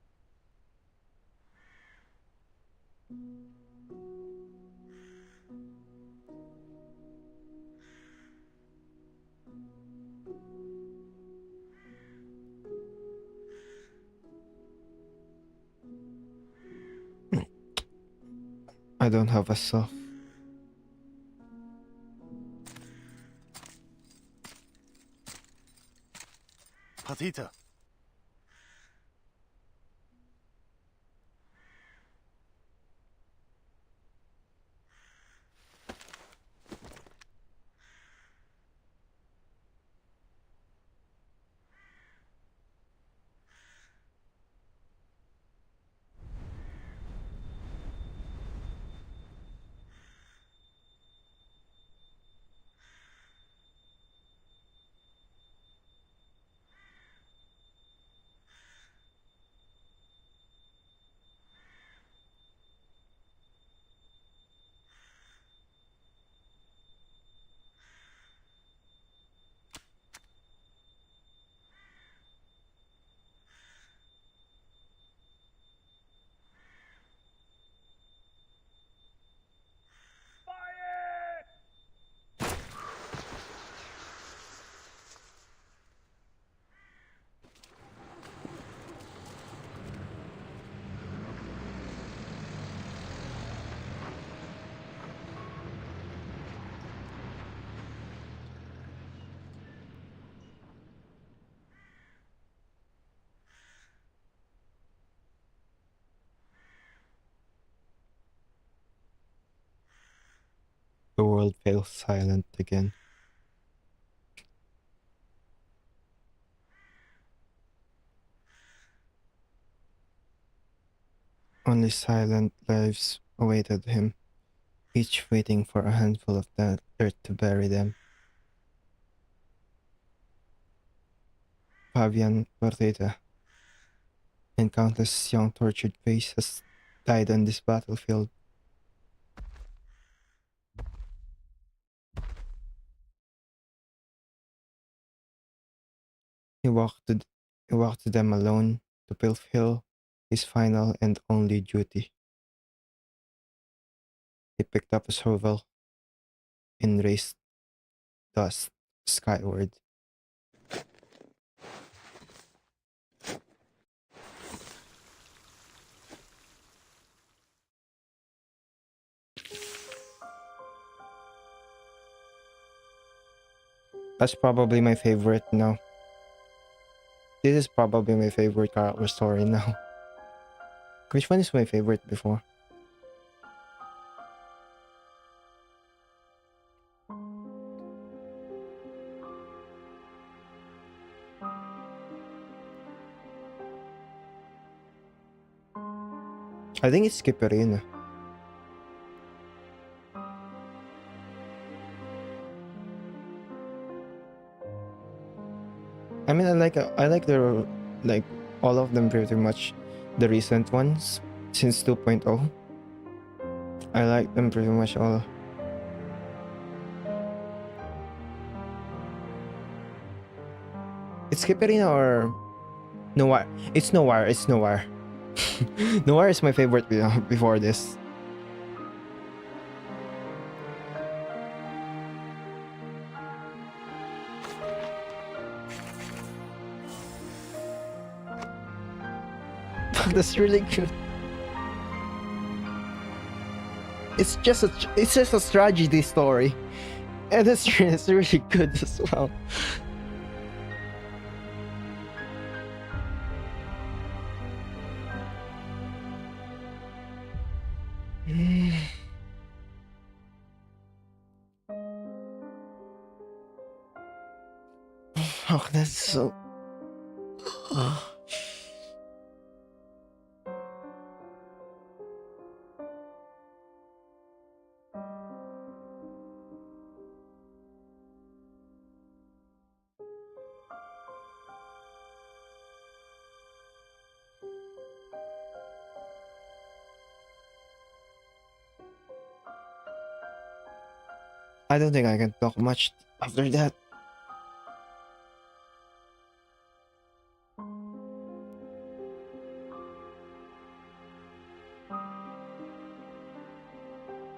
I don't have a self. Patita. The world feels silent again. Only silent lives awaited him, each waiting for a handful of that earth to bury them. Fabian Barreda and countless young tortured faces died on this battlefield. He walked to he walked to them alone to fulfill his final and only duty. He picked up a shovel and raised dust skyward. That's probably my favorite now. This is probably my favorite character story now. Which one is my favorite before? I think it's Skipperina. I mean, I like the like all of them pretty much, the recent ones since 2.0. I like them pretty much all. It's Skipperina or Noir? It's Noir. It's Noir. Noir is my favorite before this. That's really good. It's just a tragedy story, and it's really good as well. Oh, that's so. I don't think I can talk much after that.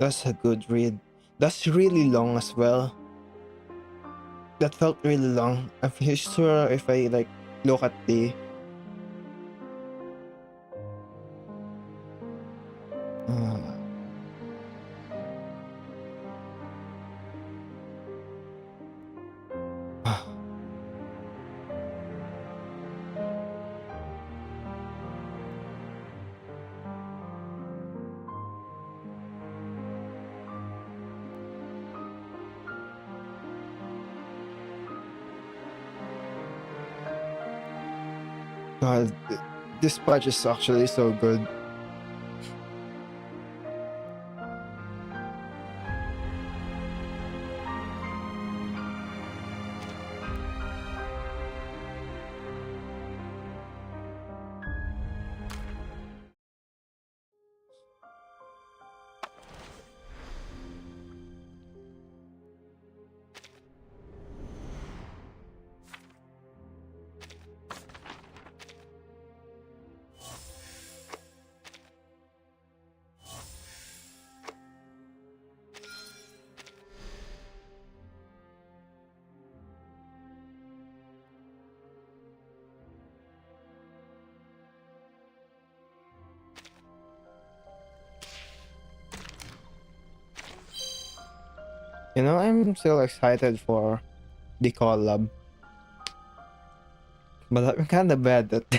That's a good read. That's really long as well. That felt really long. I'm sure if I like look at the uh, God, this patch is actually so good. You know, I'm still excited for the collab. But I'm kind of bad that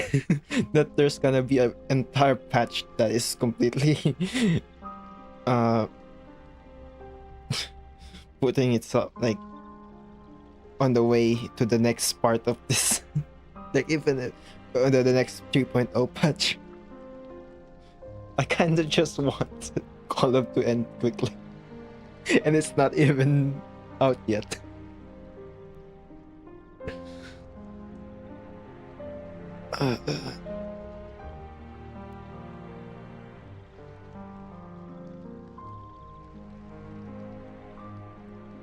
that there's gonna be an entire patch that is completely uh putting itself like on the way to the next part of this. Like even the next 3.0 patch. I kind of just want Call of to end quickly, and it's not even out yet. Uh,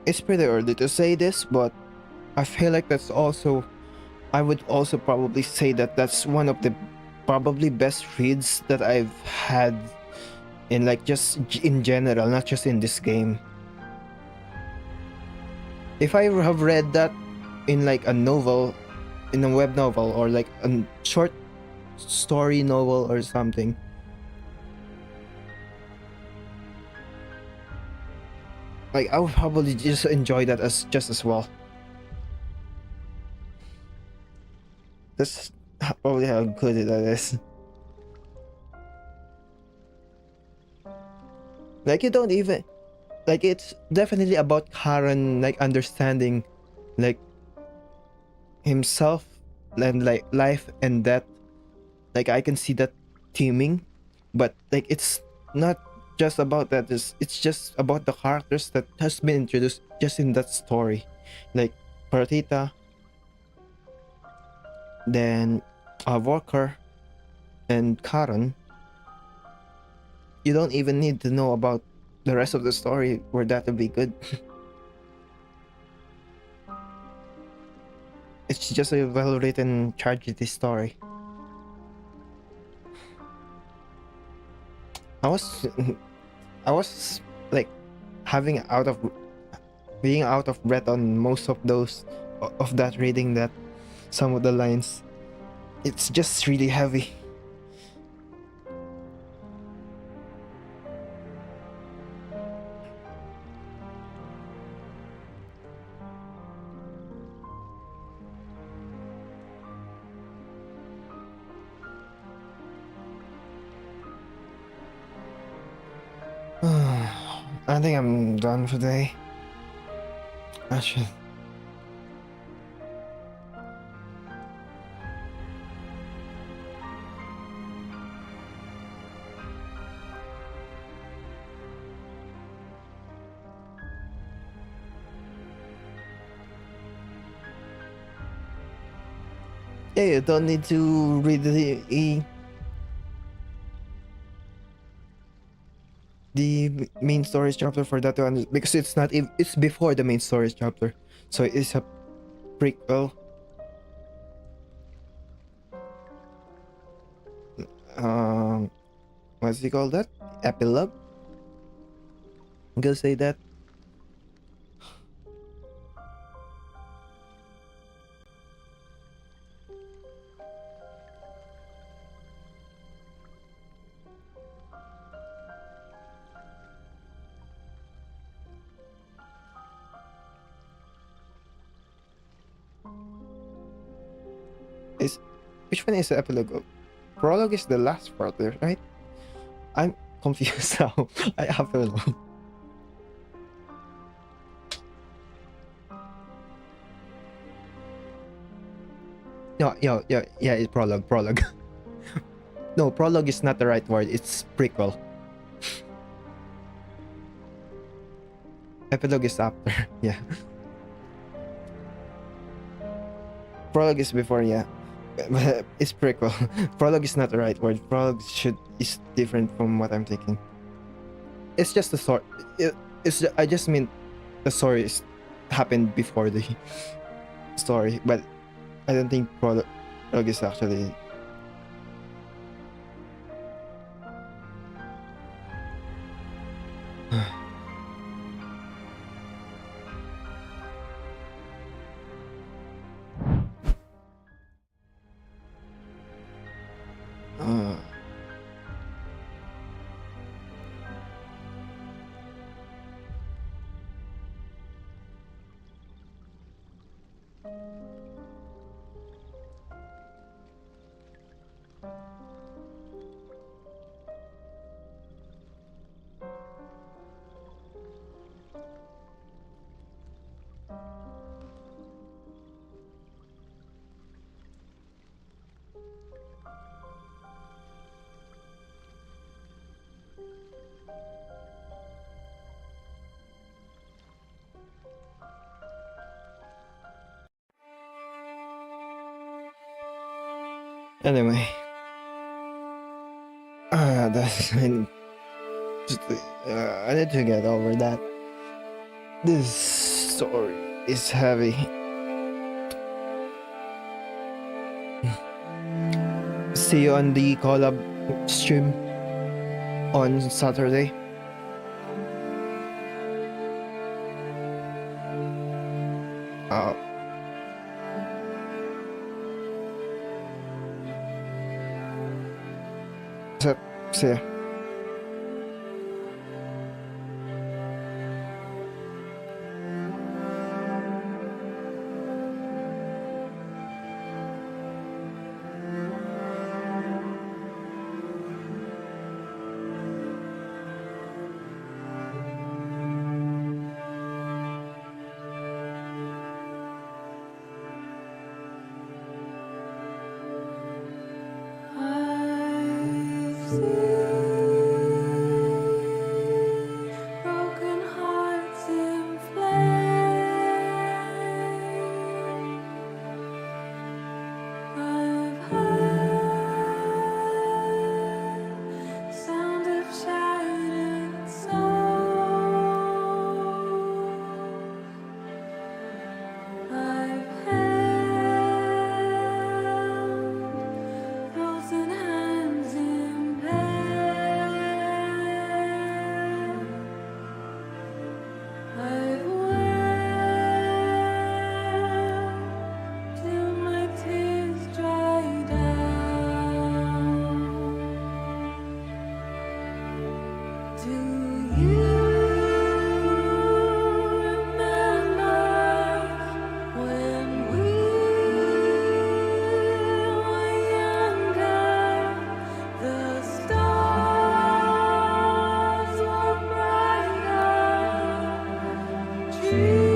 it's pretty early to say this, but I feel like that's also, I would also probably say that that's one of the probably best reads that I've had in like just in general, not just in this game. If I have read that in like a novel, in a web novel, or like a short story novel or something, like I would probably just enjoy that as just as well. That's probably how good that is. Like you don't even like, it's definitely about Charon like understanding like himself and like life and death. Like I can see that teaming, but like it's not just about that. It's just about the characters that has been introduced just in that story, like Perdita, then Walker, and Charon. You don't even need to know about the rest of the story for that to be good. It's just a well-written tragedy story. I was I was like having out of being out of breath on most of those of that reading that some of the lines. It's just really heavy. I think I'm done for today. I should. Yeah, you don't need to read the main story chapter for that to understand, because it's not it's before the main story chapter, so it's a prequel. um what's it called, that epilogue? I'm gonna say that. Is which one is the epilogue? Prologue is the last part there, right? I'm confused now. I have to know. No, yeah, it's prologue, prologue. No, prologue is not the right word. It's prequel. Epilogue is after. Yeah. Prologue is before, yeah. But it's prequel. Prologue is not the right word. Prologue is different from what I'm thinking. It's just the story. I just mean the story happened before the story, but I don't think prologue is actually. Uh, anyway, that's I need to get over that. This story is heavy. See you on the collab stream on Saturday. Uh, so, see ya. Broken hearts in flame. I've heard sound of shattered souls. I've held frozen hands in pain. I've wept till my tears dry down. Do you remember when we were younger? The stars were brighter. Dreams